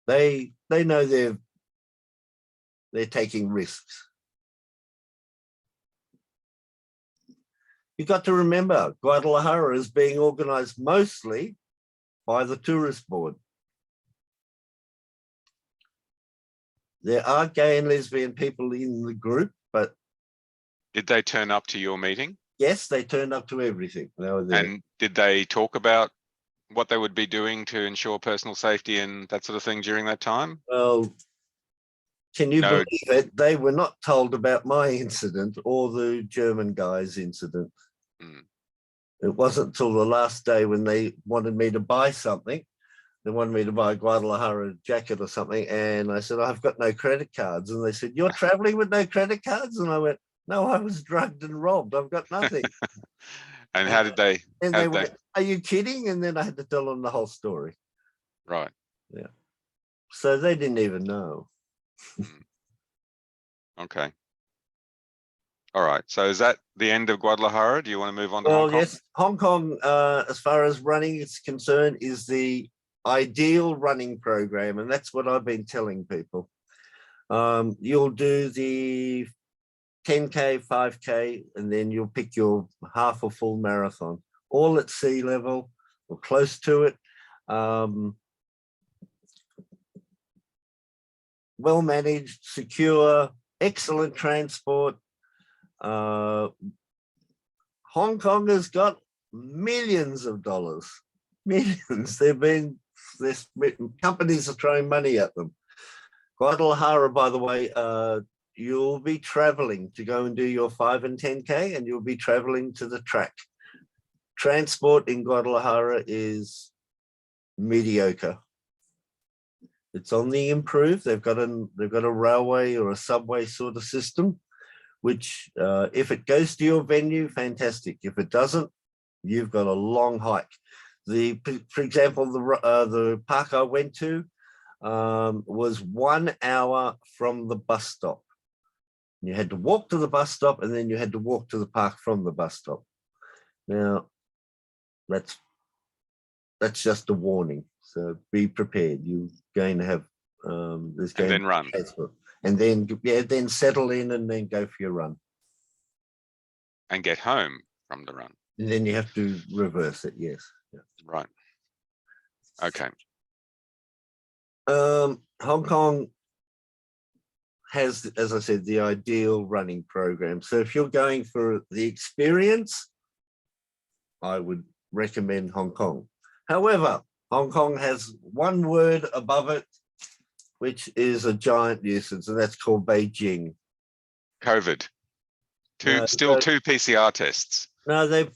B: they know they're taking risks. You got to remember, Guadalajara is being organized mostly by the tourist board. There are gay and lesbian people in the group, but
A: Did they turn up to your meeting?
B: Yes, they turned up to everything. They were there.
A: And did they talk about what they would be doing to ensure personal safety and that sort of thing during that time?
B: Well, can you
A: No.
B: believe it? They were not told about my incident or the German guy's incident.
A: Mm.
B: It wasn't until the last day when they wanted me to buy something. They wanted me to buy a Guadalajara jacket or something. And I said, I've got no credit cards. And they said, you're traveling with no credit cards? And I went, no, I was drugged and robbed. I've got nothing.
A: And how did they?
B: And
A: how
B: they
A: did
B: went, are you kidding? And then I had to tell them the whole story.
A: Right.
B: Yeah. So they didn't even know.
A: Okay. All right. So is that the end of Guadalajara? Do you want to move on to Hong
B: Well,
A: Kong?
B: yes, Hong Kong, as far as running is concerned, is the ideal running program. And that's what I've been telling people. You'll do the 10K, 5K, and then you'll pick your half or full marathon, all at sea level or close to it. Well managed, secure, excellent transport. Hong Kong has got millions of dollars, millions. There's companies are throwing money at them. Guadalajara, by the way, you'll be traveling to go and do your 5 and 10K, and you'll be traveling to the track. Transport in Guadalajara is mediocre. It's on the improve. They've got a railway or a subway sort of system, which if it goes to your venue, fantastic. If it doesn't, you've got a long hike. For example, the park I went to was 1 hour from the bus stop. You had to walk to the bus stop, and then you had to walk to the park from the bus stop. Now, that's just a warning. So be prepared. You're going to have there's going
A: And then run.
B: and then settle in and then go for your run.
A: And get home from the run.
B: And then you have to reverse it. Yes. Yeah.
A: Right. Okay.
B: Hong Kong has, as I said, the ideal running program. So if you're going for the experience, I would recommend Hong Kong. However, Hong Kong has one word above it, which is a giant nuisance, and that's called Beijing.
A: COVID.
B: No,
A: Still two PCR tests.
B: No, they've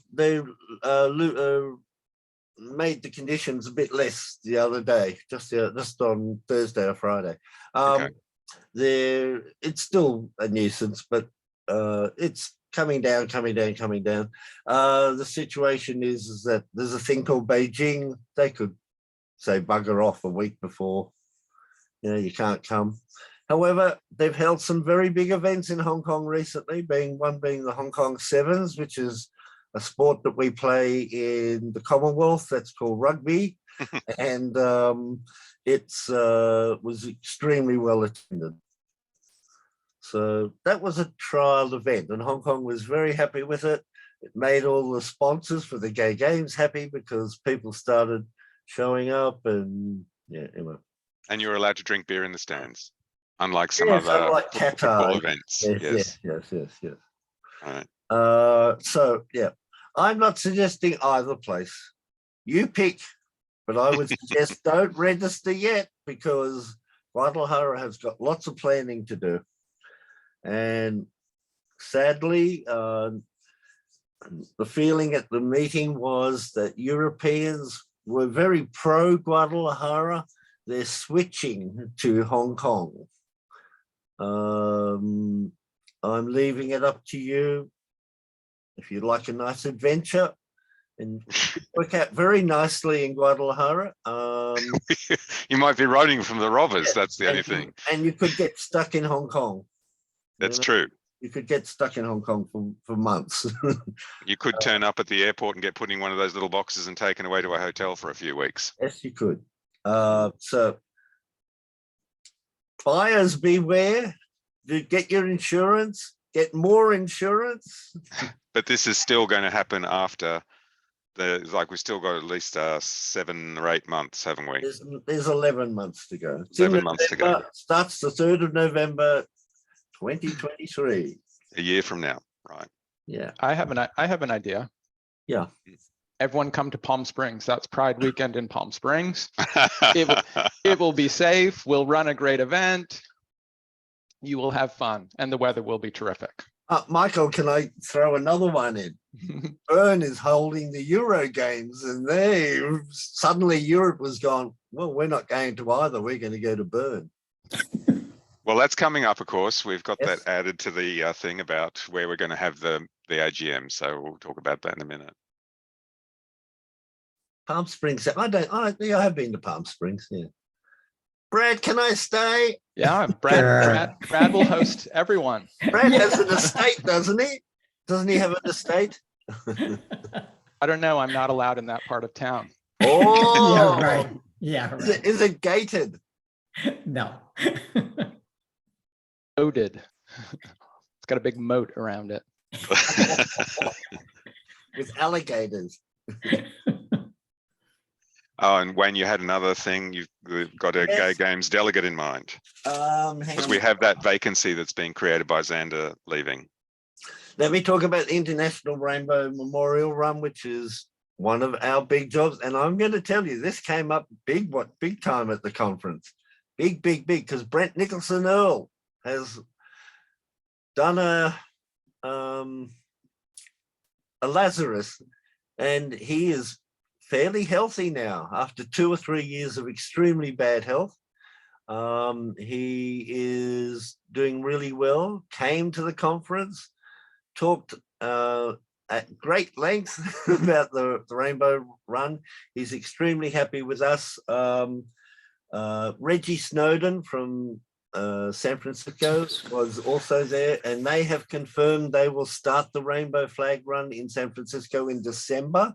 B: made the conditions a bit less the other day, just on Thursday or Friday.
A: Okay.
B: It's still a nuisance, but it's coming down. The situation is that there's a thing called Beijing. They could say bugger off a week before, you can't come. However, they've held some very big events in Hong Kong recently, one being the Hong Kong Sevens, which is a sport that we play in the Commonwealth. That's called rugby. And it was extremely well attended. So that was a trial event, and Hong Kong was very happy with it. It made all the sponsors for the gay games happy because people started showing up, and anyway.
A: And you're allowed to drink beer in the stands, unlike some
B: Yes,
A: other
B: unlike
A: football
B: Qatar.
A: events.
B: Yes.
A: All right.
B: So yeah, I'm not suggesting either place. You pick, but I would suggest don't register yet, because Guadalajara has got lots of planning to do. And sadly, the feeling at the meeting was that Europeans were very pro Guadalajara. They're switching to Hong Kong. I'm leaving it up to you. If you'd like a nice adventure, and work out very nicely in Guadalajara.
A: You might be running from the robbers. That's the only thing.
B: And you could get stuck in Hong Kong.
A: That's true.
B: You could get stuck in Hong Kong for months.
A: You could turn up at the airport and get put in one of those little boxes and taken away to a hotel for a few weeks.
B: Yes, you could. So buyers beware. Get your insurance. Get more insurance.
A: But this is still going to happen after we've still got at least 7 or 8 months, haven't we?
B: There's 11 months to go.
A: 11 months to go.
B: Starts the 3rd of November, 2023.
A: A year from now. Right.
B: Yeah.
F: I have an idea.
B: Yeah.
F: Everyone come to Palm Springs. That's Pride weekend in Palm Springs. It will be safe. We'll run a great event. You will have fun, and the weather will be terrific.
B: Michael, can I throw another one in? Bern is holding the Euro games, and they suddenly Europe was gone, well, we're not going to either. We're going to go to Bern.
A: Well, that's coming up, of course. We've got
B: Yes.
A: that added to the thing about where we're going to have the AGM. So we'll talk about that in a minute.
B: Palm Springs. I have been to Palm Springs. Yeah. Brad, can I stay?
F: Yeah,
E: Sure.
F: Brad will host everyone.
B: Brad has an estate, doesn't he? Doesn't he have an estate?
F: I don't know. I'm not allowed in that part of town.
B: Oh,
E: Yeah, right. Yeah,
B: Is it,
E: right.
B: is it gated?
E: No.
F: Moated. It's got a big moat around it.
B: With alligators.
A: Oh, and Wayne, you had another thing. You've got a
B: Yes.
A: Gay Games delegate in mind,
B: Hang
A: because
B: on.
A: we have that vacancy that's being created by Xander leaving.
B: Let me talk about the International Rainbow Memorial Run, which is one of our big jobs. And I'm going to tell you, this came up big time at the conference. Big, because Brent Nicholson Earl has done a Lazarus, and he is fairly healthy now after 2 or 3 years of extremely bad health. He is doing really well, came to the conference, talked at great length about the Rainbow Run. He's extremely happy with us. Reggie Snowden from San Francisco was also there, and they have confirmed they will start the Rainbow Flag Run in San Francisco in December,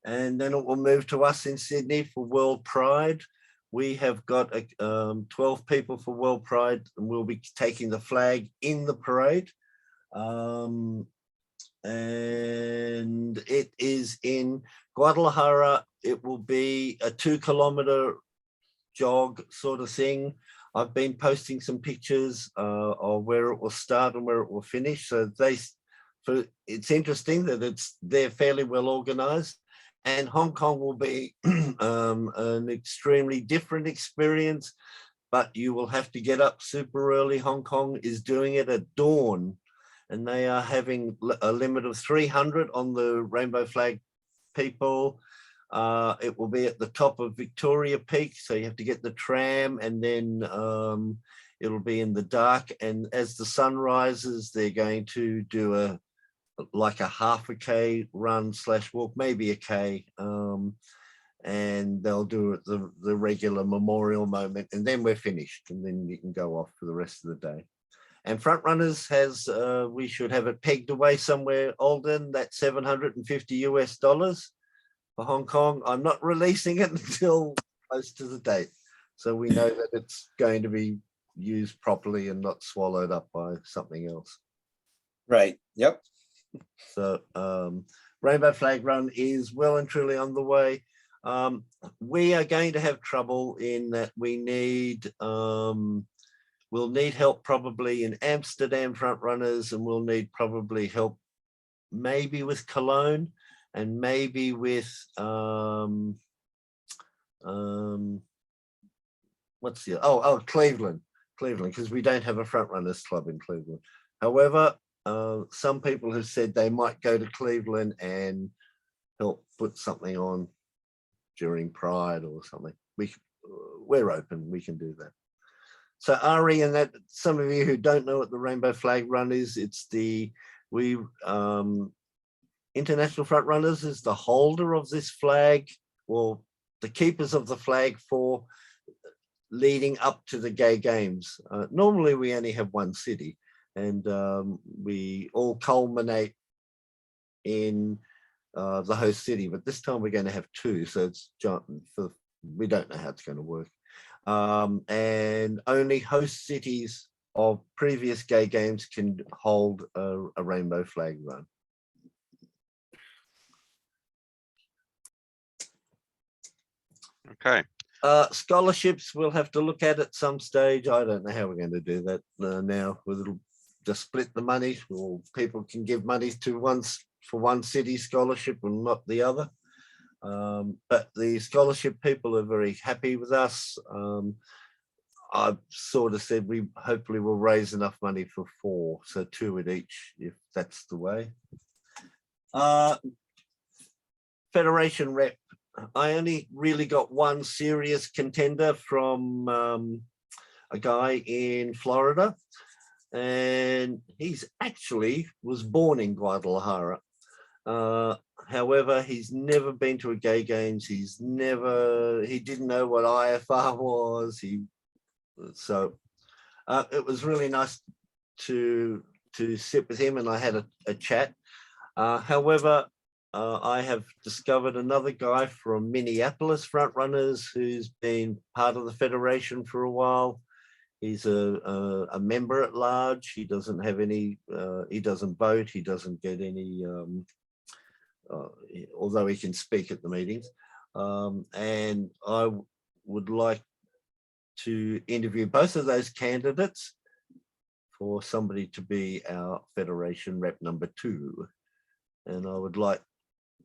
B: and then it will move to us in Sydney for World Pride. We have got 12 people for World Pride, and we'll be taking the flag in the parade. And it is in Guadalajara. It will be a 2-kilometer jog sort of thing. I've been posting some pictures of where it will start and where it will finish. So it's interesting that they're fairly well organized. And Hong Kong will be an extremely different experience, but you will have to get up super early. Hong Kong is doing it at dawn, and they are having a limit of 300 on the rainbow flag people. It will be at the top of Victoria Peak, so you have to get the tram, and then it'll be in the dark. And as the sun rises, they're going to do like a half a K run / walk, maybe a K, and they'll do it the regular memorial moment, and then we're finished, and then you can go off for the rest of the day. And Front Runners has, we should have it pegged away somewhere, Alden, that's $750 for Hong Kong. I'm not releasing it until close to the date, so we know that it's going to be used properly and not swallowed up by something else.
G: Right. Yep.
B: So Rainbow Flag Run is well and truly on the way. We are going to have trouble in that we need, we'll need help probably in Amsterdam Front Runners, and we'll need probably help maybe with Cologne, and maybe with Cleveland, because we don't have a Front Runners club in Cleveland. However, some people have said they might go to Cleveland and help put something on during Pride or something. We're open, we can do that. So Ari, and that some of you who don't know what the Rainbow Flag Run is, it's International Front Runners is the holder of this flag, or the keepers of the flag for leading up to the Gay Games. Normally we only have one city, and we all culminate in the host city, but this time we're going to have two, so it's we don't know how it's going to work. And only host cities of previous Gay Games can hold a Rainbow Flag Run.
A: Okay.
B: Scholarships we'll have to look at some stage. I don't know how we're going to do that now. just split the money, or people can give money to for one city scholarship and not the other. But the scholarship people are very happy with us. I've sort of said we hopefully will raise enough money for 4, so 2 at each, if that's the way. Federation rep, I only really got one serious contender from a guy in Florida, and he's actually was born in Guadalajara. However, he's never been to a gay games. He didn't know what IFR was. So it was really nice to sit with him, and I had a chat. However, I have discovered another guy from Minneapolis Frontrunners who's been part of the Federation for a while. He's a member at large. He doesn't have any, he doesn't vote. He doesn't get any, although he can speak at the meetings. And I would like to interview both of those candidates for somebody to be our Federation rep number 2. And I would like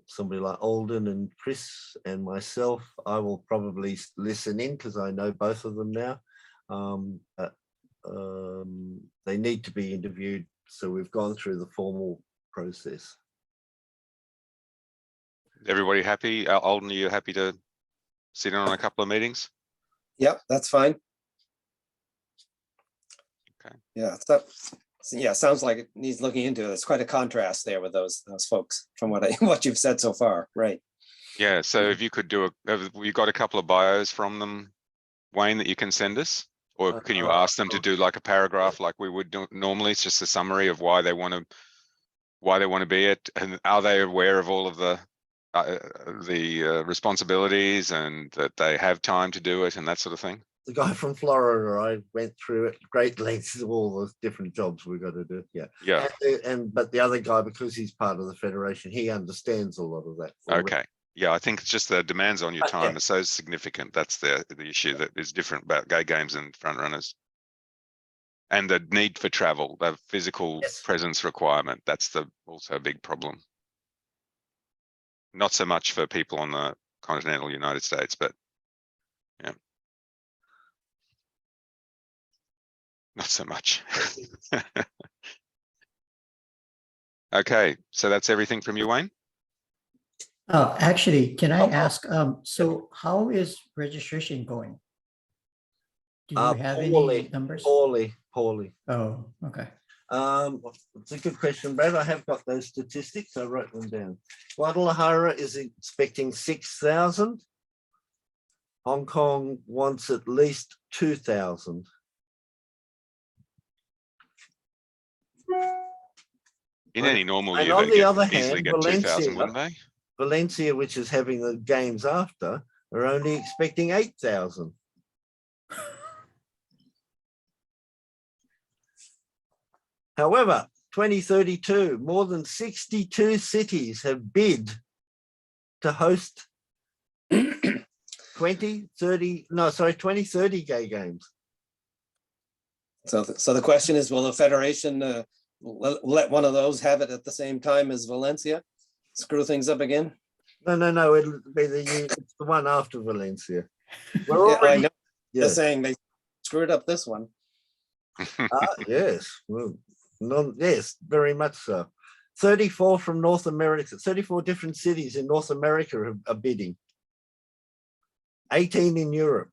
B: somebody like Alden and Chris and myself. I will probably listen in because I know both of them now. But they need to be interviewed. So we've gone through the formal process.
A: Everybody happy? Alden, are you happy to sit in on a couple of meetings?
G: Yep, that's fine.
A: Okay.
G: Yeah, yeah, sounds like it needs looking into. It's quite a contrast there with those folks from what you've said so far, right?
A: Yeah, so if you could do have you got a couple of bios from them, Wayne, that you can send us? Or can you ask them to do like a paragraph like we would do normally? It's just a summary of why they want to be it, and are they aware of all of the responsibilities and that they have time to do it and that sort of thing?
B: The guy from Florida, I went through at great lengths of all the different jobs we've got to do. Yeah.
A: Yeah.
B: But the other guy, because he's part of the Federation, he understands a lot of that.
A: Okay. Yeah, I think it's just the demands on your time
B: Yeah.
A: are so significant. That's the issue that is different about gay games and front runners. And the need for travel, the physical
B: Yes.
A: presence requirement, that's also a big problem. Not so much for people on the continental United States, but yeah. Not so much. Okay, so that's everything from you, Wayne?
E: Oh, actually, can I ask, so how is registration going? Do you have any numbers?
B: Poorly.
E: Oh, okay.
B: It's a good question, Brad. I have got those statistics. I wrote them down. Guadalajara is expecting 6,000. Hong Kong wants at least 2,000.
A: In any normal
B: And
A: year,
B: on
A: they
B: the
A: get
B: other
A: easily
B: hand,
A: get 2,000, wouldn't they?
B: Valencia, which is having the games after, are only expecting 8,000. However, 2032, more than 62 cities have bid to host 2030 gay games.
G: So the question is, will the Federation let one of those have it at the same time as Valencia? Screw things up again?
B: No, it'll be it's the one after Valencia. We're
G: Yeah, I
B: already,
G: know.
B: yeah.
G: Just saying they screwed up this one.
B: Yes, well, yes, very much so. 34 from North America, 34 different cities in North America are bidding. 18 in Europe.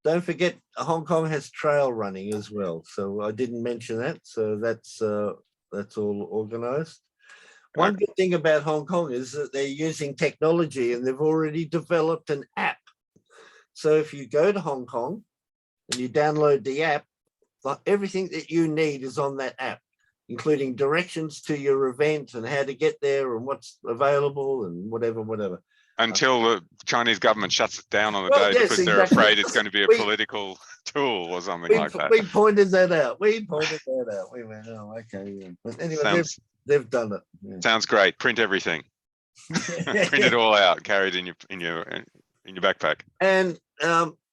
B: Don't forget, Hong Kong has trail running as well. So I didn't mention that. So that's all organized. One good thing about Hong Kong is that they're using technology and they've already developed an app. So if you go to Hong Kong and you download the app, everything that you need is on that app, including directions to your event and how to get there and what's available and whatever.
A: Until the Chinese government shuts it down on the day because they're afraid it's going to be a political tool or something like that.
B: We pointed that out. We went, oh, okay. Yeah. But anyway, they've done it. Yeah.
A: Sounds great. Print everything. Print it all out, carry it in your backpack.
B: And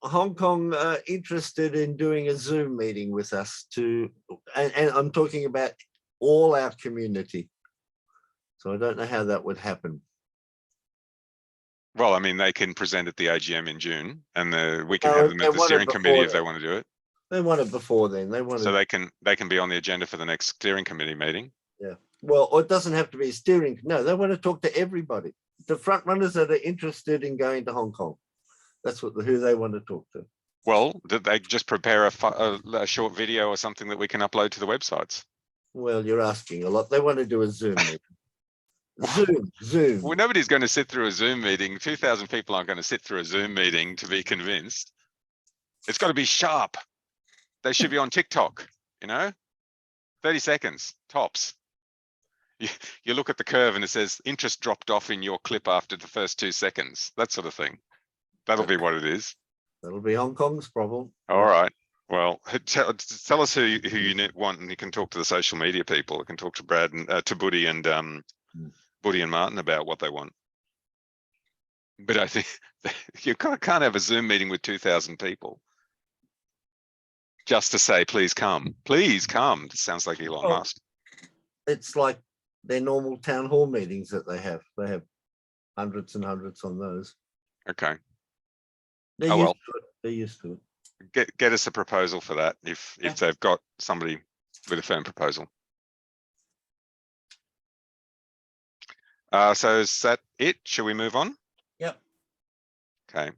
B: Hong Kong interested in doing a Zoom meeting with us and I'm talking about all our community. So I don't know how that would happen.
A: Well, I mean, they can present at the AGM in June, and we can
B: No,
A: have them
B: they
A: at the
B: want it
A: steering committee if
B: before
A: they want to do it.
B: They want it before then. They want
A: So
B: it.
A: they can be on the agenda for the next steering committee meeting.
B: Well, or it doesn't have to be a steering. No, they want to talk to everybody. The front runners that are interested in going to Hong Kong. That's who they want to talk to.
A: Well, did they just prepare a short video or something that we can upload to the websites?
B: Well, you're asking a lot. They want to do a Zoom meeting. Zoom.
A: Well, nobody's going to sit through a Zoom meeting. 2,000 people aren't going to sit through a Zoom meeting to be convinced. It's got to be sharp. They should be on TikTok, 30 seconds, tops. You look at the curve and it says interest dropped off in your clip after the first 2 seconds, that sort of thing. That'll be what it is.
B: That'll be Hong Kong's problem.
A: All right. Well, tell us who you want, and you can talk to the social media people. You can talk to Brad and to Buddy and Martin about what they want. But I think you can't have a Zoom meeting with 2,000 people just to say, please come. Please come. It sounds like Elon Musk.
B: It's like their normal town hall meetings that they have. They have hundreds and hundreds on those.
A: Okay.
B: They're
A: Oh,
B: used
A: well.
B: to it. They're used to it.
A: Get us a proposal for that if they've got somebody with a firm proposal. So is that it? Shall we move on?
B: Yep.
A: Okay.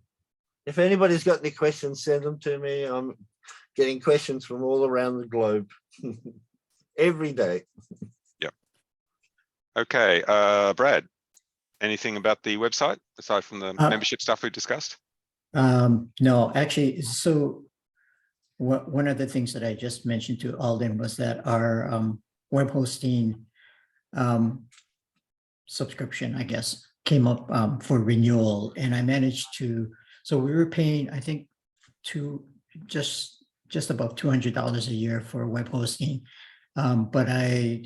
B: If anybody's got any questions, send them to me. I'm getting questions from all around the globe every day.
A: Yep. Okay. Brad, anything about the website aside from the membership stuff we discussed?
E: No, actually, so one of the things that I just mentioned to Alden was that our web hosting subscription, I guess, came up for renewal, and I managed to. So we were paying, I think, just about $200 a year for web hosting, but I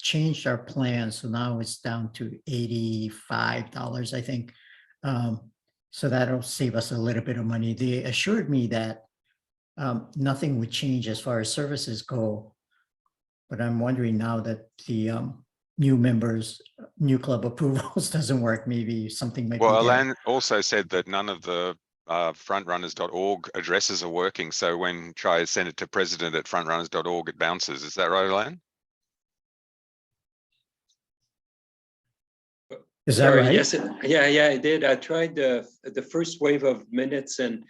E: changed our plan, so now it's down to $85, I think. So that'll save us a little bit of money. They assured me that nothing would change as far as services go, but I'm wondering now that the new club approvals doesn't work, maybe something might be there.
A: Alan also said that none of the frontrunners.org addresses are working. So when try to send it to president@frontrunners.org, it bounces. Is that right, Alan?
E: Is that right?
C: Yes, yeah, I did. I tried the first wave of minutes, and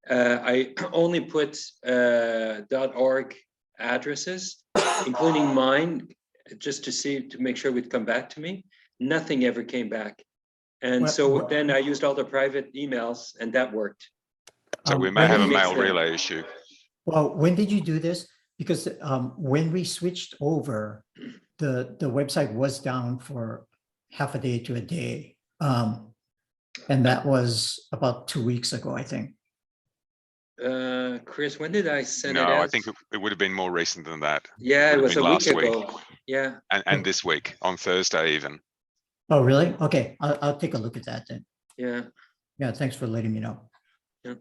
C: I only put .org addresses, including mine, just to make sure it would come back to me. Nothing ever came back. And so then I used all the private emails, and that worked.
A: So we may have a mail relay issue.
E: Well, when did you do this? Because when we switched over, the website was down for half a day to a day. And that was about 2 weeks ago, I think.
C: Chris, when did I send it
A: No,
C: out?
A: I think it would have been more recent than that.
C: Yeah, it was a week
A: last week.
C: ago. Yeah.
A: And this week, on Thursday even.
E: Oh, really? Okay, I'll take a look at that then.
C: Yeah.
E: Yeah, thanks for letting me know.
C: Yeah.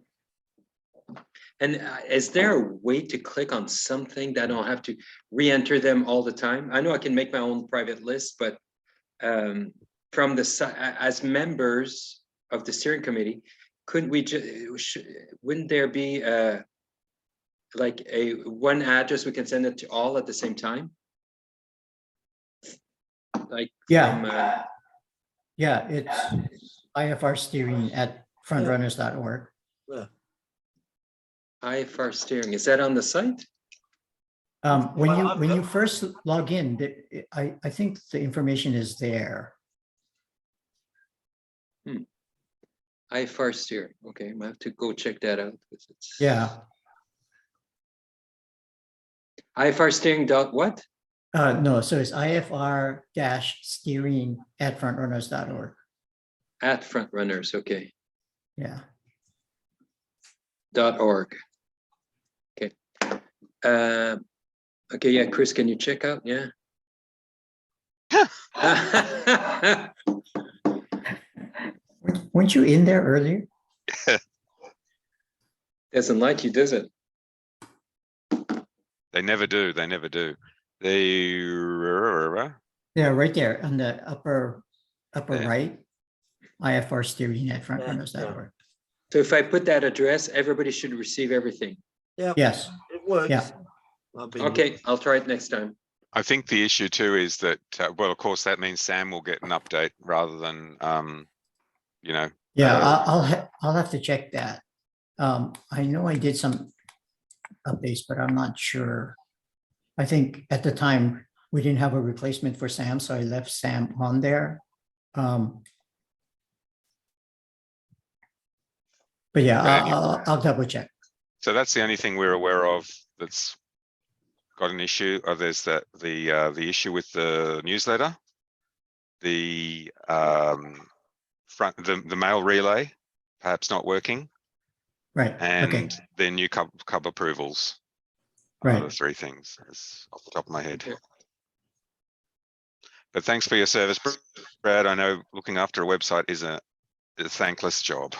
C: And is there a way to click on something that I don't have to re-enter them all the time? I know I can make my own private list, but from as members of the steering committee, couldn't we wouldn't there be like one address we can send it to all at the same time? Like
E: yeah, it's IFR Steering at frontrunners.org.
B: Yeah.
C: IFR Steering, is that on the site?
E: When you first log in, I think the information is there.
C: IFR Steering. Okay, I have to go check that out.
E: Yeah.
C: IFR Steering dot what?
E: No, so it's IFR-steering at frontrunners.org.
C: At Frontrunners, okay.
E: Yeah.
C: .org. Okay. Okay, yeah, Chris, can you check out? Yeah.
E: Weren't you in there earlier?
C: Doesn't like you, does it?
A: They never do. They never do. They
E: Yeah, right there on the upper
A: Yeah.
E: right. IFR Steering at frontrunners.org.
C: So if I put that address, everybody should receive everything.
B: Yeah,
E: Yes,
B: it works.
E: yeah.
B: I've been-
C: Okay, I'll try it next time.
A: I think the issue too is that, well, of course, that means Sam will get an update rather than, you know.
E: Yeah, I'll have to check that. I know I did some updates, but I'm not sure. I think at the time we didn't have a replacement for Sam, so I left Sam on there. But yeah,
A: But anyway.
E: I'll double check.
A: So that's the only thing we're aware of that's got an issue. There's the issue with the newsletter, the the mail relay, perhaps not working,
E: Right.
A: and
E: Okay.
A: the new cub approvals.
E: Right.
A: The three things that's off the top of my head.
C: Yeah.
A: But thanks for your service, Brad. I know looking after a website is a thankless job.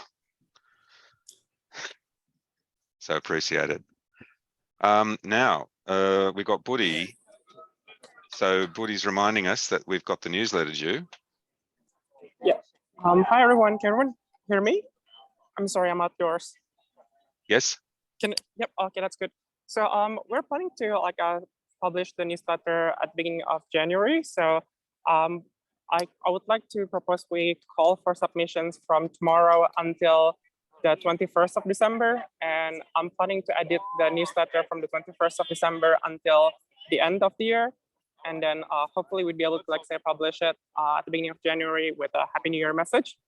A: So appreciate it. Now we've got Buddy. So Buddy's reminding us that we've got the newsletter due.
D: Hi everyone, can everyone hear me? I'm sorry, I'm not yours.
A: Yes.
D: Yep, okay, that's good. So we're planning to publish the newsletter at the beginning of January. So I would like to propose we call for submissions from tomorrow until the 21st of December. And I'm planning to edit the newsletter from the 21st of December until the end of the year. And then hopefully we'd be able to publish it at the beginning of January with a Happy New Year message.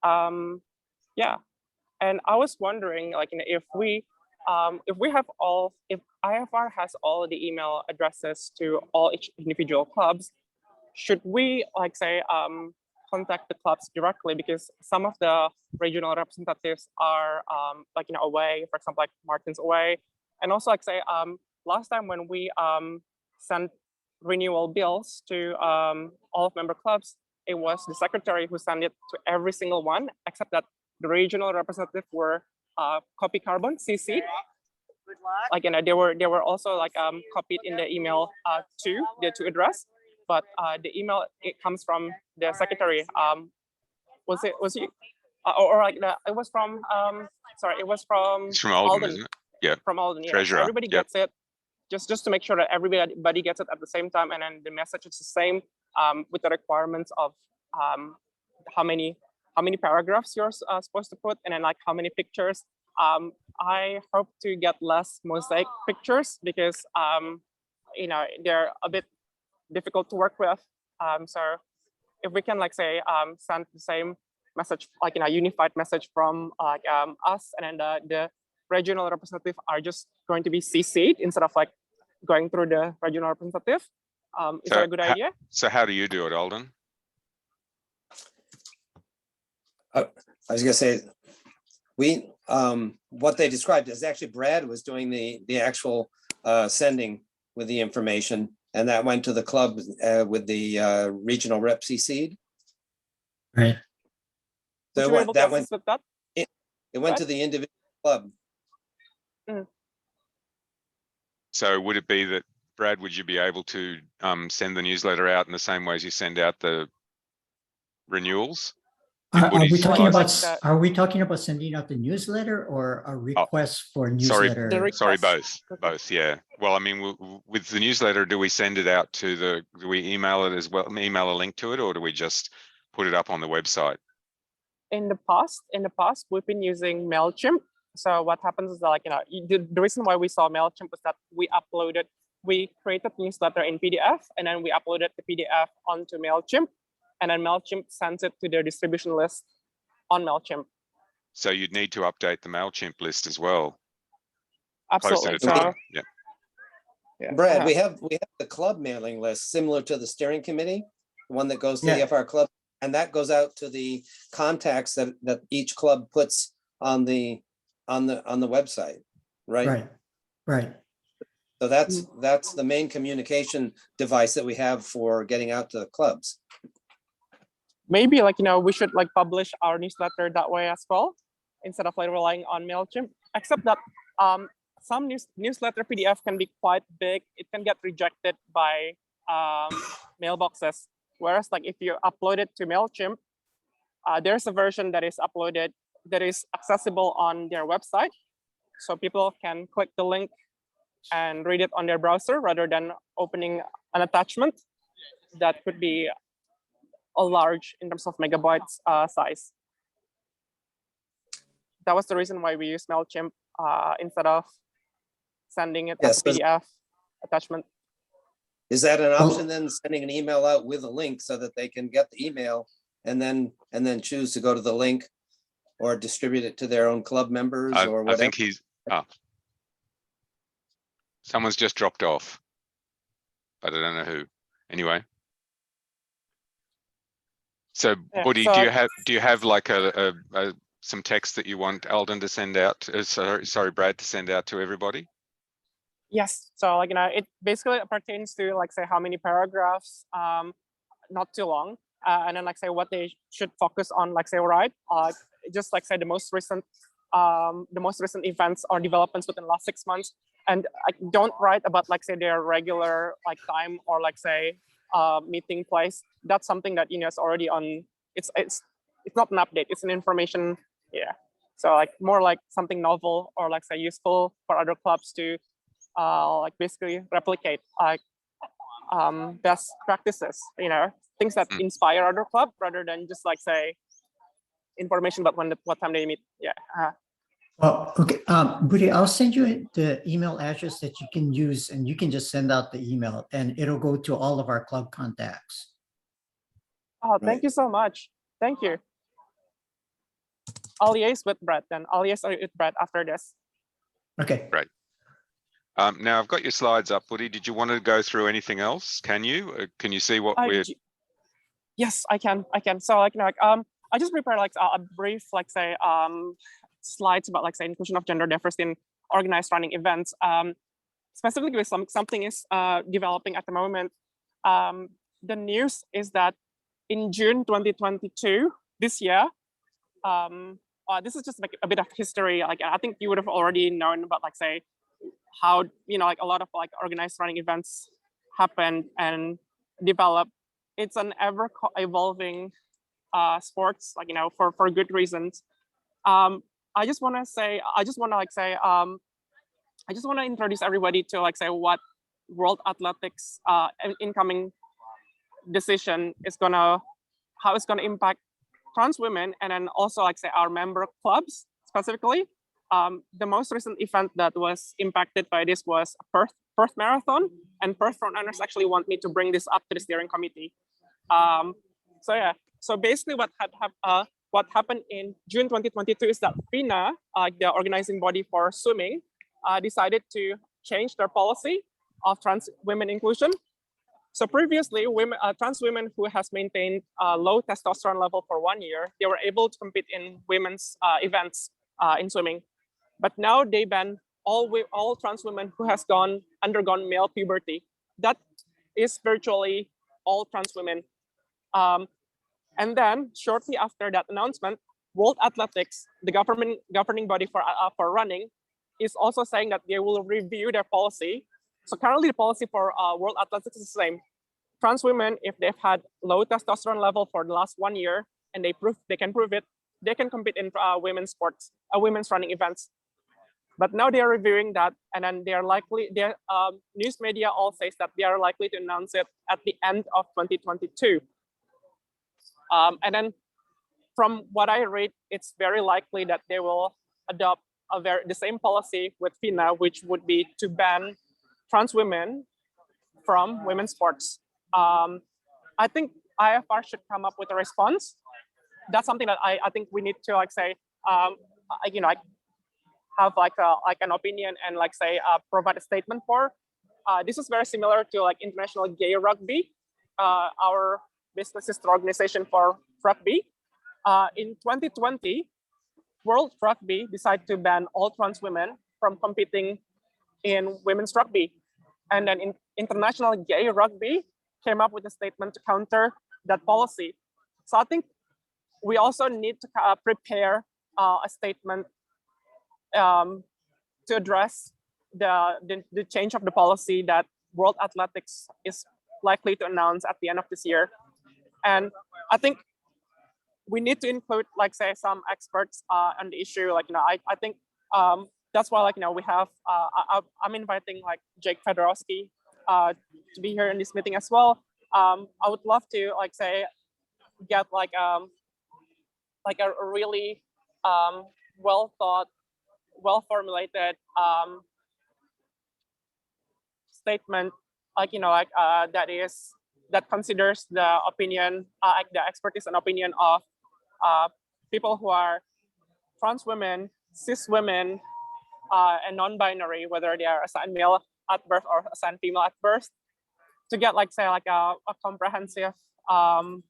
D: Yeah, and I was wondering, if IFR has all the email addresses to all each individual clubs, should we contact the clubs directly? Because some of the regional representatives are away, for example, like Martin's away, and also last time when we sent renewal bills to all of member clubs, it was the secretary who sent it to every single one, except that the regional representative were copy carbon CC. They were also copied in the email to address, but the email, it comes from the secretary. It was from
A: It's from Alden, isn't it? Yeah.
D: From Alden, yeah.
A: Treasurer.
D: So everybody
A: Yep.
D: gets it. Just to make sure that everybody gets it at the same time, and then the message is the same with the requirements of how many paragraphs you're supposed to put, and then how many pictures. I hope to get less mosaic pictures because they're a bit difficult to work with. So if we can send the same message, a unified message from us, and then the regional representative are just going to be CC'd instead of going through the regional representative. Is that a good idea?
A: So how do you do it, Alden?
G: I was gonna say, what they described is actually Brad was doing the actual sending with the information, and that went to the club with the regional rep CC'd.
E: Right.
D: Would you be able to assist with that?
G: It went to the individual club.
A: So would it be that, Brad, would you be able to send the newsletter out in the same way as you send out the renewals?
E: Are we talking about
D: that.
E: are we talking about sending out the newsletter or a request for newsletter?
A: Sorry, both. Yeah. Well, I mean, with the newsletter, do we send it out to do we email it as well, email a link to it, or do we just put it up on the website?
D: In the past, we've been using MailChimp. So what happens is the reason why we saw MailChimp was that we created newsletter in PDF, and then we uploaded the PDF onto MailChimp, and then MailChimp sends it to their distribution list on MailChimp.
A: So you'd need to update the MailChimp list as well.
D: Absolutely.
A: Closer to time. Yeah.
D: Yeah.
G: Brad, we have the club mailing list similar to the steering committee, the one that goes to the
E: Yeah.
G: IFR club, and that goes out to the contacts that each club puts on the website, right?
E: Right.
G: So that's the main communication device that we have for getting out to the clubs.
D: Maybe we should publish our newsletter that way as well. instead of like relying on MailChimp, except that some newsletter PDF can be quite big. It can get rejected by mailboxes. Whereas like if you upload it to MailChimp, there's a version that is uploaded that is accessible on their website. So people can click the link and read it on their browser rather than opening an attachment that could be a large in terms of megabytes size. That was the reason why we use MailChimp instead of sending it as a PDF attachment.
G: Is that an option then, sending an email out with a link so that they can get the email and then choose to go to the link or distribute it to their own club members or whatever?
A: I think he's, someone's just dropped off, but I don't know who. Anyway. So,
D: Yeah,
A: Buddy,
D: so
A: do you have like some text that you want Alden to send out? Sorry, Brad, to send out to everybody?
D: Yes, so like, it basically pertains to like say how many paragraphs, not too long, and then like say what they should focus on, like say, right, just like say the most recent events or developments within the last 6 months, and don't write about like say their regular like time or like say meeting place. That's something that is already on. It's not an update. It's an information. Yeah. So like more like something novel or like say useful for other clubs to like basically replicate like best practices. Things that inspire other club rather than just like say information about what time they meet. Yeah.
E: Well, okay, Budi, I'll send you the email address that you can use, and you can just send out the email, and it'll go to all of our club contacts.
D: Oh, thank you so much. Thank you. I'll liaise with Brad then. I'll liaise with Brad after this.
E: Okay.
A: Great. Now I've got your slides up, Woody. Did you want to go through anything else? Can you? Can you see what we're?
D: Yes, I can. So like, I just prepared like a brief, like say, slides about like say inclusion of gender diversity in organized running events. Specifically, with something is developing at the moment. The news is that in June 2022, this year, this is just like a bit of history. Like I think you would have already known about like say how like a lot of like organized running events happen and develop. It's an ever evolving sports, like for good reasons. I just want to introduce everybody to like say what World Athletics incoming decision is how it's gonna impact trans women, and then also like say our member clubs specifically. The most recent event that was impacted by this was Perth Marathon, and Perth frontrunners actually want me to bring this up to the steering committee. So basically what happened in June 2022 is that FINA, the organizing body for swimming, decided to change their policy of trans women inclusion. So previously, trans women who has maintained a low testosterone level for 1 year, they were able to compete in women's events in swimming. But now they ban all trans women who has undergone male puberty. That is virtually all trans women. And then shortly after that announcement, World Athletics, the governing body for running, is also saying that they will review their policy. So currently the policy for World Athletics is the same. Trans women, if they've had low testosterone level for the last 1 year and they can prove it, they can compete in women's sports, women's running events. But now they are reviewing that, and then news media all says that they are likely to announce it at the end of 2022. And then from what I read, it's very likely that they will adopt the same policy with FINA, which would be to ban trans women from women's sports. I think IFR should come up with a response. That's something that I think we need to like say, have like an opinion and like say provide a statement for. This is very similar to like International Gay Rugby, our business sister organization for rugby. In 2020, World Rugby decided to ban all trans women from competing in women's rugby. And then International Gay Rugby came up with a statement to counter that policy. So I think we also need to prepare a statement to address the change of the policy that World Athletics is likely to announce at the end of this year. And I think we need to include, like, say, some experts on the issue. Like, I think that's why, like, we have, I'm inviting like Jake Fedorowski to be here in this meeting as well. I would love to, like, say, get like a really well thought, well formulated statement, like, that considers the opinion, like the expertise and opinion of people who are trans women, cis women, and non-binary, whether they are assigned male at birth or assigned female at birth, to get, like, say, like a comprehensive and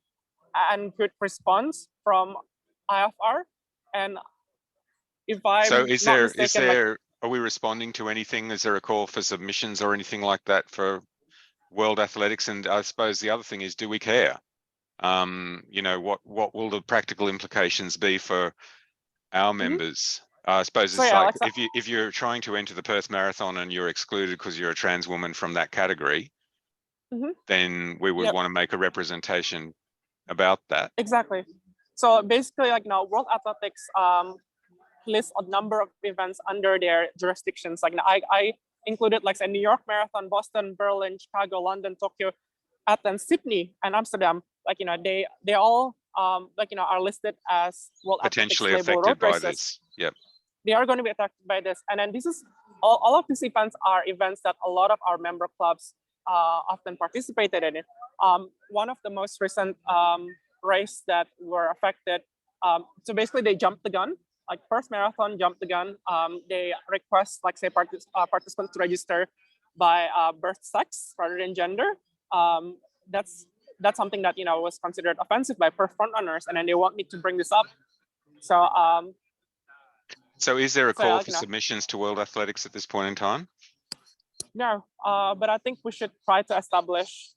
D: good response from IFR. And if I'm
A: So
D: not mistaken,
A: are we responding to anything? Is there a call for submissions or anything like that for World Athletics? And I suppose the other thing is, do we care? What will the practical implications be for our members? I suppose
D: So
A: it's
D: yeah,
A: like,
D: like,
A: if you're trying to enter the Perth Marathon and you're excluded because you're a trans woman from that category, then we would want to make a representation about that.
D: Exactly. So basically, like, World Athletics lists a number of events under their jurisdictions. Like, I included, like, say, New York Marathon, Boston, Berlin, Chicago, London, Tokyo, Athens, Sydney, and Amsterdam. Like, they all are listed as World
A: Potentially
D: Athletics label
A: affected
D: road
A: by
D: races.
A: this. Yep.
D: They are going to be affected by this. And then this is all of these events are events that a lot of our member clubs often participated in. One of the most recent race that were affected, so basically they jumped the gun, like Perth Marathon jumped the gun. They request, like, say, participants to register by birth sex rather than gender. That's something that was considered offensive by Perth frontrunners, and then they want me to bring this up.
A: So is there a call for
D: you know,
A: submissions to World Athletics at this point in time?
D: No, but I think we should try to establish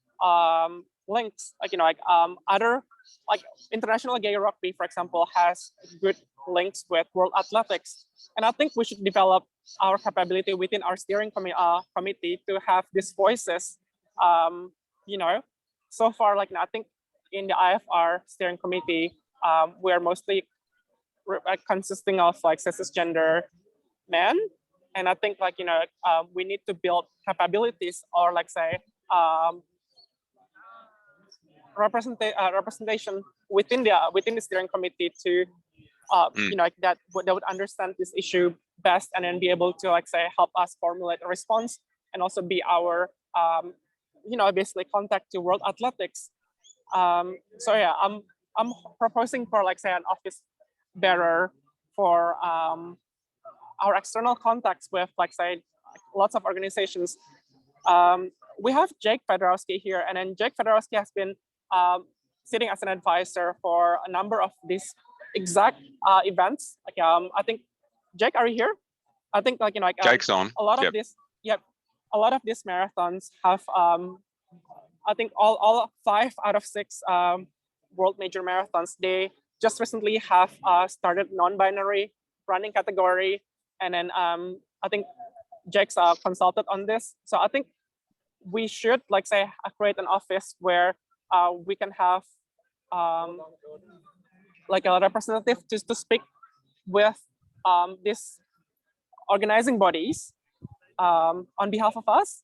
D: links, other, like International Gay Rugby, for example, has good links with World Athletics. And I think we should develop our capability within our steering committee to have these voices. So far, like, I think in the IFR Steering Committee, we're mostly consisting of, like, cisgender men. And I think, like, we need to build capabilities, or, like, say, representation within the steering committee to, that would understand this issue best, and then be able to, like, say, help us formulate a response, and also be our, basically contact to World Athletics. So yeah, I'm proposing for, like, say, an office bearer for our external contacts with, like, say, lots of organizations. We have Jake Fedorowski here, and then Jake Fedorowski has been sitting as an advisor for a number of these exact events. Like, I think, Jake, are you here? I think, like,
A: Jake's on.
D: A lot of this, a lot of these marathons have, I think all 5 out of 6 world major marathons, they just recently have started non-binary running category. And then I think Jake's consulted on this. So I think we should, like, say, create an office where we can have like a representative just to speak with these organizing bodies on behalf of us.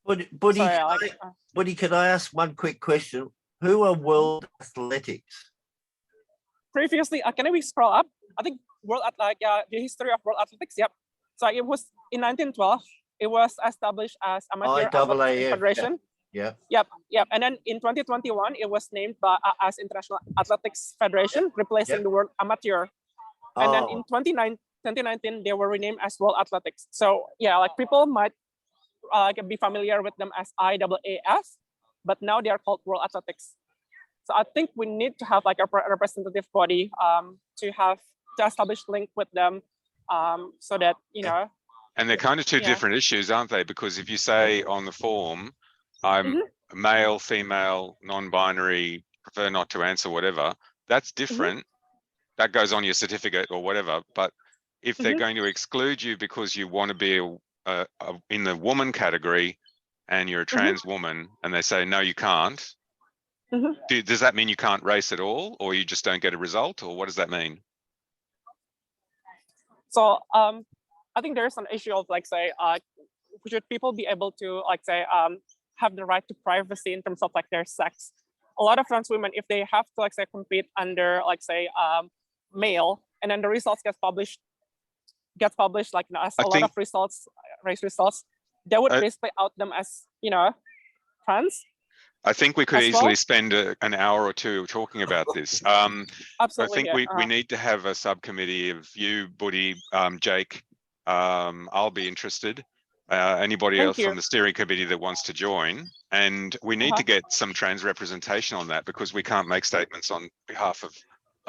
B: Buddy, can I ask one quick question? Who are World Athletics?
D: Previously, can we scroll up? I think the history of World Athletics. Yep. So it was in 1912. It was established as Amateur Athletics Federation.
B: Yeah.
D: Yep. And then in 2021, it was named as International Athletics Federation, replacing the word amateur. And then in 2019, they were renamed as World Athletics. So yeah, like, people might be familiar with them as IAAF, but now they are called World Athletics. So I think we need to have, like, a representative body to establish link with them, so that,
A: And they're kind of two different issues, aren't they? Because if you say on the form, I'm male, female, non-binary, prefer not to answer, whatever, that's different that goes on your certificate or whatever. But if they're
K: Mhm.
A: going to exclude you because you want to be in the woman category and you're a trans woman, and they say, no, you can't, does that mean you can't race at all, or you just don't get a result, or what does that mean?
K: So I think there's an issue of like say, should people be able to like say have the right to privacy in terms of like their sex? A lot of trans women, if they have to like say compete under like say male, and then the results gets published like as a lot of results, race results, they would basically out them as trans.
A: I think we could
K: as
A: easily
K: well.
A: spend an hour or two talking about this.
K: Absolutely,
A: I think
K: yeah.
A: we need to have a subcommittee of you, Buddy, Jake. I'll be interested. Anybody
K: Thank
A: else
K: you.
A: from the steering committee that wants to join, and we need to get some trans representation on that, because we can't make statements on behalf of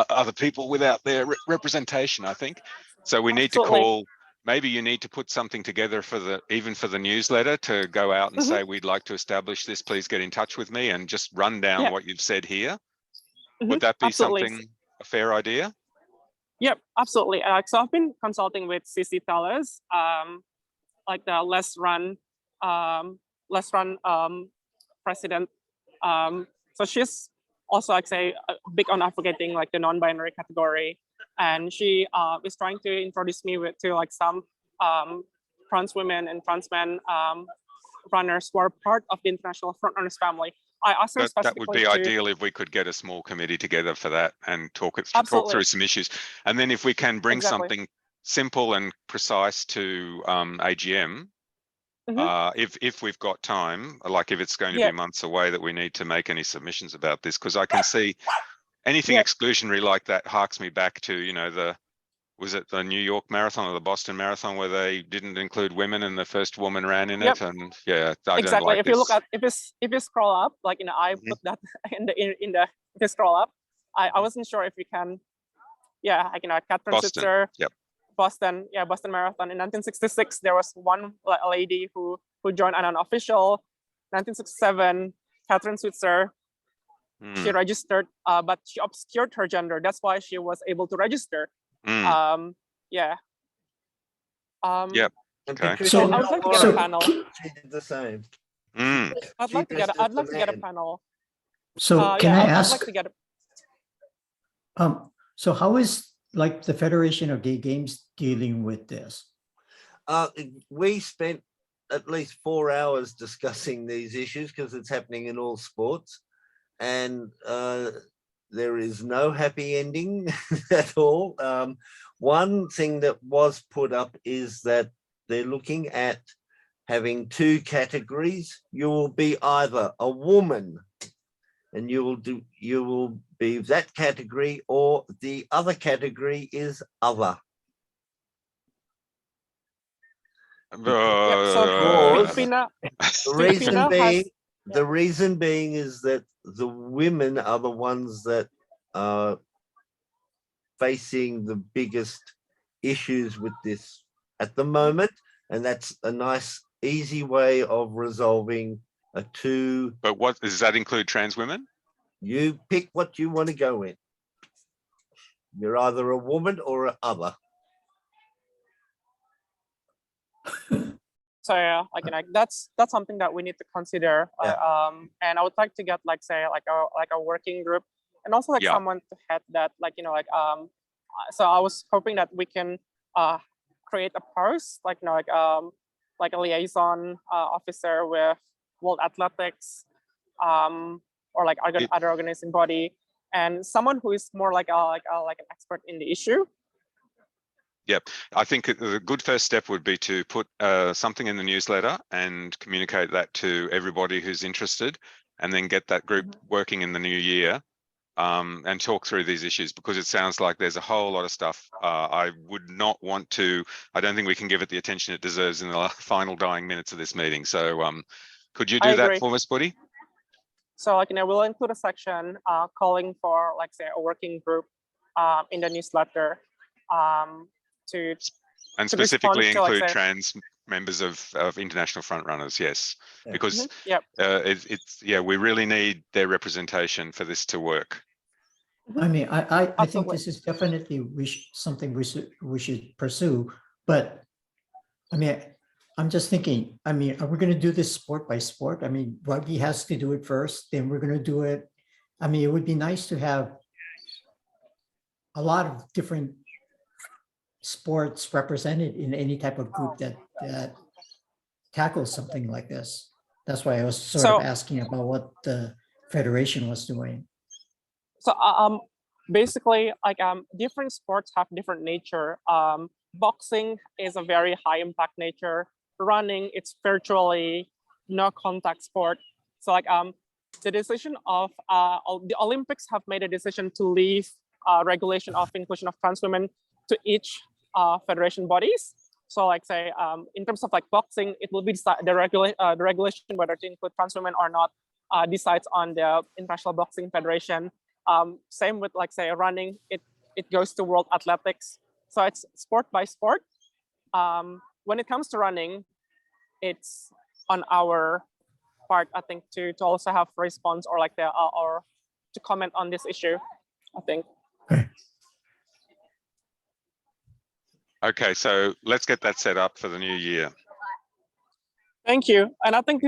A: other people without their representation, I think. So we need to
K: Absolutely.
A: call, maybe you need to put something together for even for the newsletter to go out and say, we'd like to establish this, please get in touch with me, and just run down what you've said here. Would that be
K: Absolutely.
A: a fair idea?
K: Yep, absolutely. So I've been consulting with CC Tellers, like the Let's Run president. So she's also like say big on advocating like the non-binary category, and she is trying to introduce me to like some trans women and trans men runners who are part of the International Frontrunners family. I asked her
A: That would be ideal if we could get a small committee together for that and talk through some issues. And then if we can bring something simple and precise to AGM, if we've got time, like if it's going to be months away that we need to make any submissions about this, because I can see anything exclusionary like that harks me back to, was it the New York Marathon or the Boston Marathon where they didn't include women and the first woman ran in it? And I don't like
K: if
A: this.
K: you look at if you scroll up, like I put that if you scroll up, I wasn't sure if you can. I can Catherine
A: Boston.
K: Switzer.
A: Yep.
K: Boston Marathon in 1966. There was one lady who joined an unofficial. 1967, Catherine Switzer. She registered, but she obscured her gender. That's why she was able to register.
A: Yep. Okay.
K: So I would like to get a panel.
B: She did the same.
K: I'd like to get a panel.
E: So can I ask?
K: I'd like to get
E: So how is like the Federation of Gay Games dealing with this?
B: We spent at least 4 hours discussing these issues because it's happening in all sports, and there is no happy ending at all. One thing that was put up is that they're looking at having 2 categories. You will be either a woman and you will be that category, or the other category is other. The reason being is that the women are the ones that are facing the biggest issues with this at the moment, and that's a nice easy way of resolving a 2.
A: But what does that include? Trans women?
B: You pick what you want to go in. You're either a woman or an other.
K: So that's something that we need to consider. And I would like to get like a working group, and also like someone to head that, so I was hoping that we can create a post like a liaison officer with World Athletics, or like other organizing body, and someone who is more like an expert in the issue.
A: Yep, I think the good first step would be to put something in the newsletter and communicate that to everybody who's interested, and then get that group working in the new year, and talk through these issues, because it sounds like there's a whole lot of stuff. I would not want to, I don't think we can give it the attention it deserves in the final dying minutes of this meeting. So could you do that for us, Buddy? So
K: we'll include a section calling for a working group in the newsletter,
A: and specifically include trans members of International Frontrunners, yes, because we really need their representation for this to work.
E: I mean, I think
K: Absolutely.
E: this is definitely something we should pursue, but I mean, I'm just thinking, I mean, are we gonna do this sport by sport? I mean, rugby has to do it first, then we're gonna do it. I mean, it would be nice to have a lot of different sports represented in any type of group that tackles something like this. That's why I was sort of asking about what the federation was doing.
K: So basically, like different sports have different nature. Boxing is a very high impact nature. Running, it's virtually no contact sport. So like the decision of the Olympics have made a decision to leave regulation of inclusion of trans women to each federation bodies. So like say in terms of like boxing, it will be the regulation whether to include trans women or not decides on the International Boxing Federation. Same with like say running, it goes to World Athletics. So it's sport by sport. When it comes to running, it's on our part, I think, to also have response or like the or to comment on this issue, I think.
A: Okay, so let's get that set up for the new year.
K: Thank you. And I think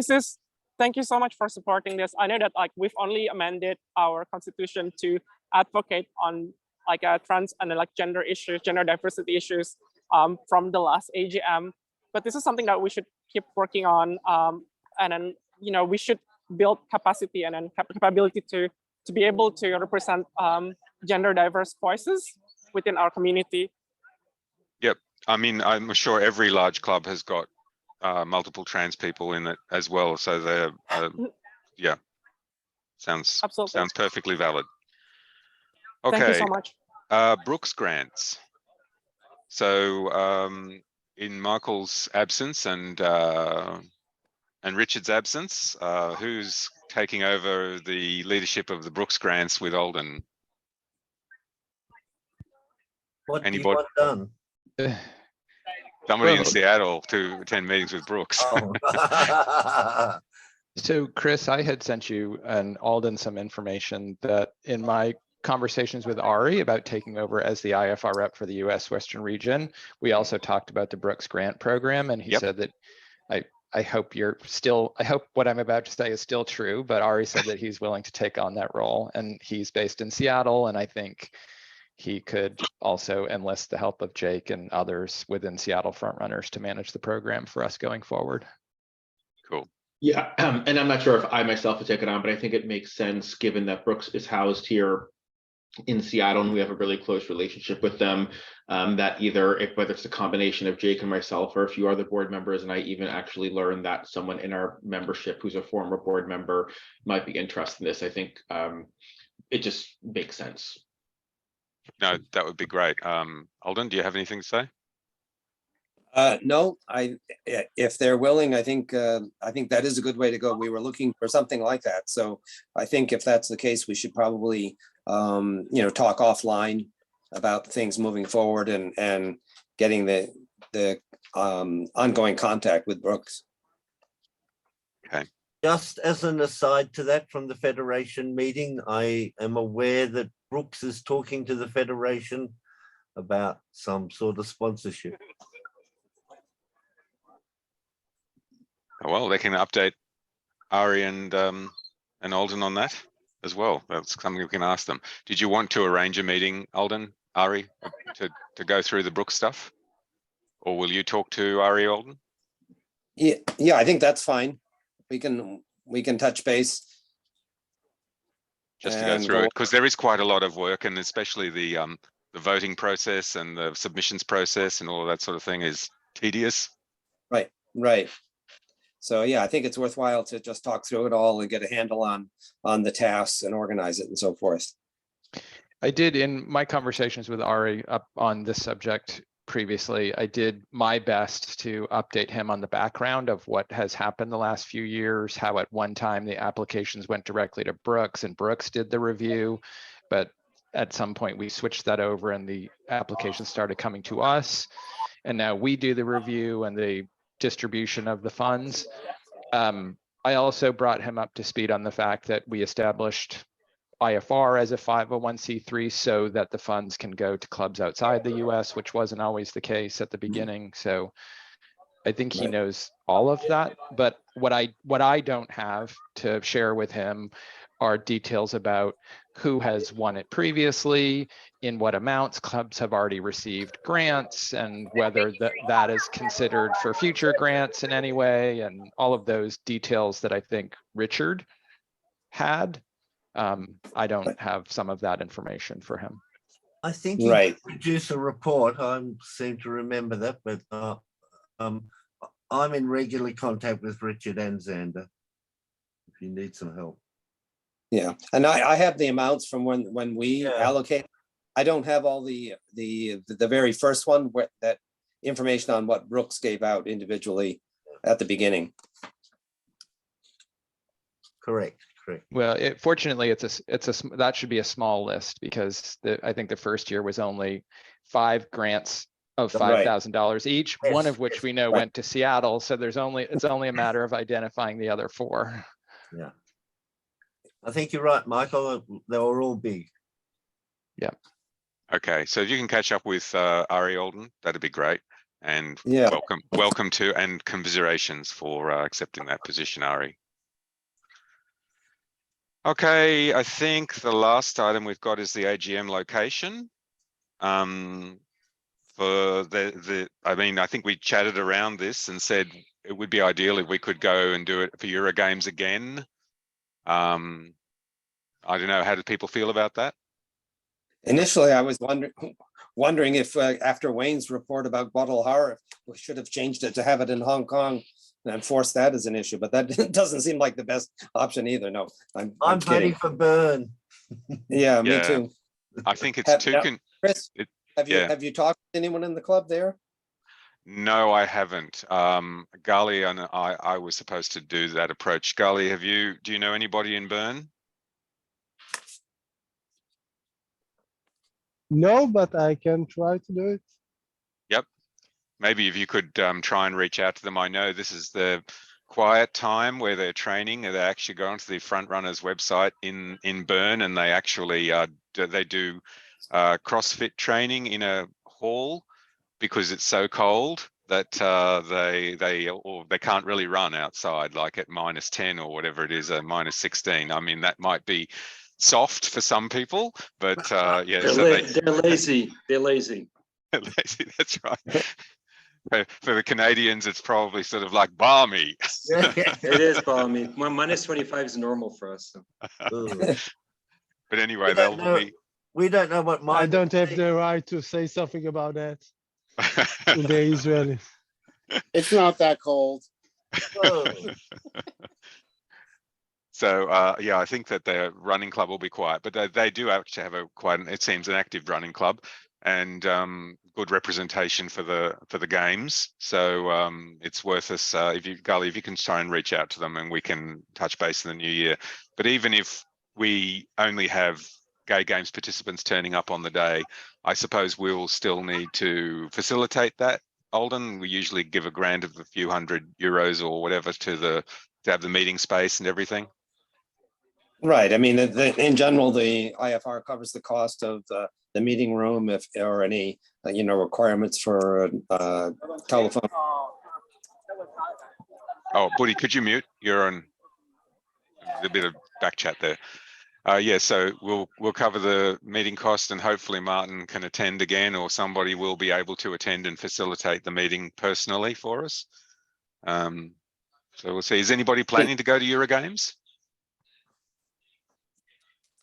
K: thank you so much for supporting this. I know that like we've only amended our constitution to advocate on like trans and like gender issues, gender diversity issues from the last AGM. But this is something that we should keep working on. And then, you know, we should build capacity and then capability to be able to represent gender diverse voices within our community.
A: Yep. I mean, I'm sure every large club has got multiple trans people in it as well. So they're, yeah, sounds perfectly valid. Okay.
K: Thank you so much.
A: Brooks grants. So in Michael's absence and Richard's absence, who's taking over the leadership of the Brooks grants with Alden?
B: What do you want done?
A: Somebody in Seattle to attend meetings with Brooks.
B: Oh.
F: So Chris, I had sent you and Alden some information that in my conversations with Ari about taking over as the IFR rep for the US Western region, we also talked about the Brooks grant program, and he said that I hope I hope what I'm about to say is still true, but Ari said that he's willing to take on that role, and he's based in Seattle, and I think he could also enlist the help of Jake and others within Seattle Frontrunners to manage the program for us going forward.
A: Cool.
I: Yeah, and I'm not sure if I myself would take it on, but I think it makes sense given that Brooks is housed here in Seattle and we have a really close relationship with them, that whether it's a combination of Jake and myself or a few other board members, and I even actually learned that someone in our membership who's a former board member might be interested in this. I think it just makes sense.
A: No, that would be great. Alden, do you have anything to say?
G: No, if they're willing, I think that is a good way to go. We were looking for something like that. So I think if that's the case, we should probably, talk offline about things moving forward and getting the ongoing contact with Brooks.
A: Okay.
B: Just as an aside to that from the Federation meeting, I am aware that Brooks is talking to the Federation about some sort of sponsorship.
A: Well, they can update Ari and Alden on that as well. That's something we can ask them. Did you want to arrange a meeting, Alden, Ari, to go through the Brooks stuff? Or will you talk to Ari, Alden?
G: Yeah, I think that's fine. We can touch base.
A: Just to go through it, because there is quite a lot of work, and especially the voting process and the submissions process and all of that sort of thing is tedious.
G: Right. So yeah, I think it's worthwhile to just talk through it all and get a handle on the tasks and organize it and so forth.
F: I did, in my conversations with Ari up on this subject previously, I did my best to update him on the background of what has happened the last few years, how at one time the applications went directly to Brooks and Brooks did the review, but at some point we switched that over and the applications started coming to us, and now we do the review and the distribution of the funds. I also brought him up to speed on the fact that we established IFR as a 501c3 so that the funds can go to clubs outside the US, which wasn't always the case at the beginning. So I think he knows all of that, but what I don't have to share with him are details about who has won it previously, in what amounts clubs have already received grants, and whether that is considered for future grants in any way, and all of those details that I think Richard had. I don't have some of that information for him.
B: I think he
G: Right.
B: produced a report. I seem to remember that, but I'm in regular contact with Richard and Xander if you need some help.
G: Yeah, and I have the amounts from when we
B: Yeah.
G: allocate. I don't have all the very first one where that information on what Brooks gave out individually at the beginning.
B: Correct.
F: Well, fortunately, that should be a small list, because I think the first year was only 5 grants of
G: Right.
F: $5,000 each,
B: Yes,
F: one of which we know
G: right.
F: went to Seattle. So it's only a matter of identifying the other 4.
B: Yeah. I think you're right, Michael. They were all big.
A: Okay, so if you can catch up with Ari Alden, that'd be great. And
G: Yeah.
A: welcome to, and commiserations for accepting that position, Ari. Okay, I think the last item we've got is the AGM location. I think we chatted around this and said it would be ideal if we could go and do it for Eurogames again. I don't know, how do people feel about that?
G: Initially, I was wondering if after Wayne's report about Guadalajara, we should have changed it to have it in Hong Kong and force that as an issue, but that doesn't seem like the best option either. No, I'm
B: voting
G: kidding.
B: for Bern.
G: Yeah, me
A: Yeah.
G: too.
A: I think it's
G: Chris,
A: yeah.
G: have you talked to anyone in the club there?
A: No, I haven't. Gali and I was supposed to do that approach. Gali, do you know anybody in Bern?
H: No, but I can try to do it.
A: Yep. Maybe if you could try and reach out to them. I know this is the quiet time where they're training, and they actually go onto the front runners website in Bern, and they actually they do CrossFit training in a hall, because it's so cold that they can't really run outside, like at -10 or whatever it is, -16. I mean, that might be soft for some people, but yeah,
C: They're lazy. They're lazy.
A: lazy. That's right. For the Canadians, it's probably sort of like balmy.
C: It is balmy. -25 is normal for us. So.
A: But anyway, they'll be.
B: We don't know what
H: I don't have the right to say something about that. The Israeli.
J: It's not that cold.
A: So yeah, I think that their running club will be quiet, but they do actually have it seems an active running club, and good representation for the games. So it's worth us, if you can try and reach out to them, and we can touch base in the new year. But even if we only have Gay Games participants turning up on the day, I suppose we'll still need to facilitate that. Alden, we usually give a grant of a few €100 or whatever to have the meeting space and everything.
G: Right. I mean, in general, the IFR covers the cost of the meeting room, if there are any, requirements for telephone.
A: Oh, Buddy, could you mute? You're on a bit of back chat there. Yeah, so we'll cover the meeting cost, and hopefully Martin can attend again, or somebody will be able to attend and facilitate the meeting personally for us. So we'll see. Is anybody planning to go to Eurogames?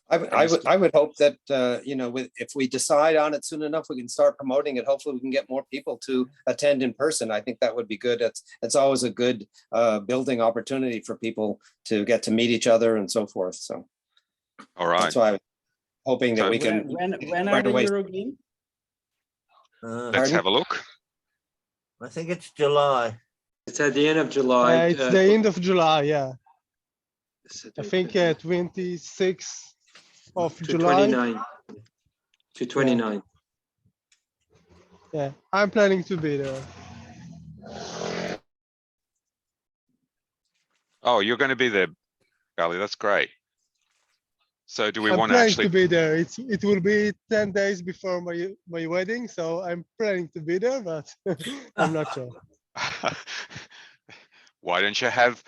G: I would hope that, if we decide on it soon enough, we can start promoting it. Hopefully we can get more people to attend in person. I think that would be good. It's always a good building opportunity for people to get to meet each other and so forth. So.
A: All right.
G: That's why I'm hoping that we can.
L: When are the Eurogame?
A: Let's have a look.
B: I think it's July.
C: It's at the end of July.
H: It's the end of July, yeah. I think 26th of July.
C: 29. To 29.
H: Yeah, I'm planning to be there.
A: Oh, you're going to be there, Gali. That's great. So do we
H: I'm
A: want to
H: planning
A: actually?
H: to be there. It will be 10 days before my wedding, so I'm planning to be there, but I'm not sure.
A: Why don't you have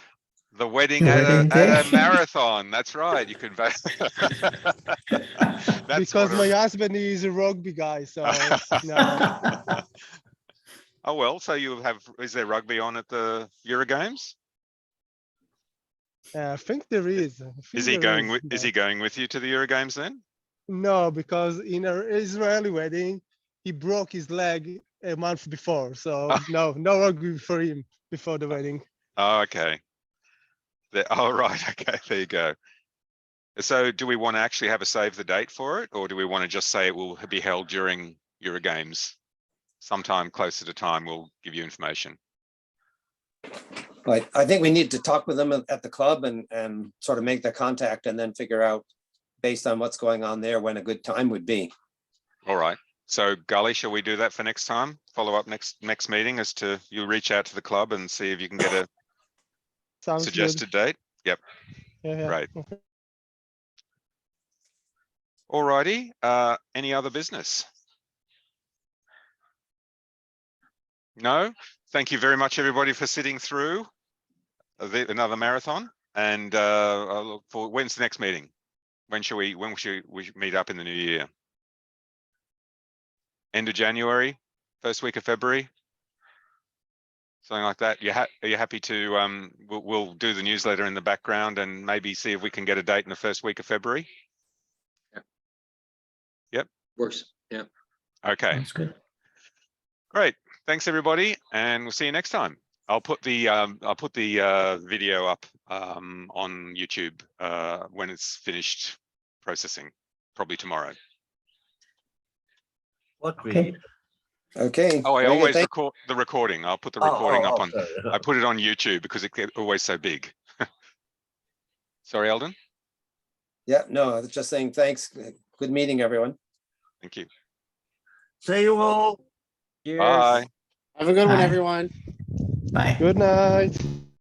A: the wedding
E: The
A: at
E: wedding
A: a
E: day.
A: marathon? That's right. You could vote. That's
H: Because
A: what
H: my husband is a rugby guy, so no.
A: Oh well, so you have, is there rugby on at the Euro Games?
H: I think there is.
A: Is he going with you to the Euro Games then?
H: No, because in an Israeli wedding, he broke his leg a month before. So no rugby for him before the wedding.
A: Oh, okay. Oh, right. Okay, there you go. So do we want to actually have a save the date for it, or do we want to just say it will be held during Euro Games? Sometime closer to time, we'll give you information.
G: But I think we need to talk with them at the club and sort of make the contact and then figure out based on what's going on there when a good time would be.
A: All right. So Gully, shall we do that for next time? Follow up next meeting as to you reach out to the club and see if you can get a
H: Sounds
A: suggested date. Yep.
H: good. Yeah.
A: Right. All righty. Any other business? No. Thank you very much, everybody, for sitting through another marathon. And I look for, when's the next meeting? When should we meet up in the new year? End of January, first week of February, something like that. Are you happy to? We'll do the newsletter in the background and maybe see if we can get a date in the first week of February.
C: Yeah.
A: Yep.
C: Works. Yeah.
A: Okay.
E: That's good.
A: Great. Thanks everybody, and we'll see you next time. I'll put the video up on YouTube when it's finished processing, probably tomorrow.
B: What
E: Okay.
B: video?
G: Okay.
A: Oh, I
G: very good.
A: always
G: Thank-
A: record the recording. I'll put the recording up on.
B: Sorry.
A: I put it on YouTube because it gets always so big. Sorry, Eldon.
G: Yeah, no, I was just saying thanks. Good meeting, everyone.
A: Thank you.
B: See you all.
A: Bye.
J: Have a good one,
E: Bye.
J: everyone.
H: Good night.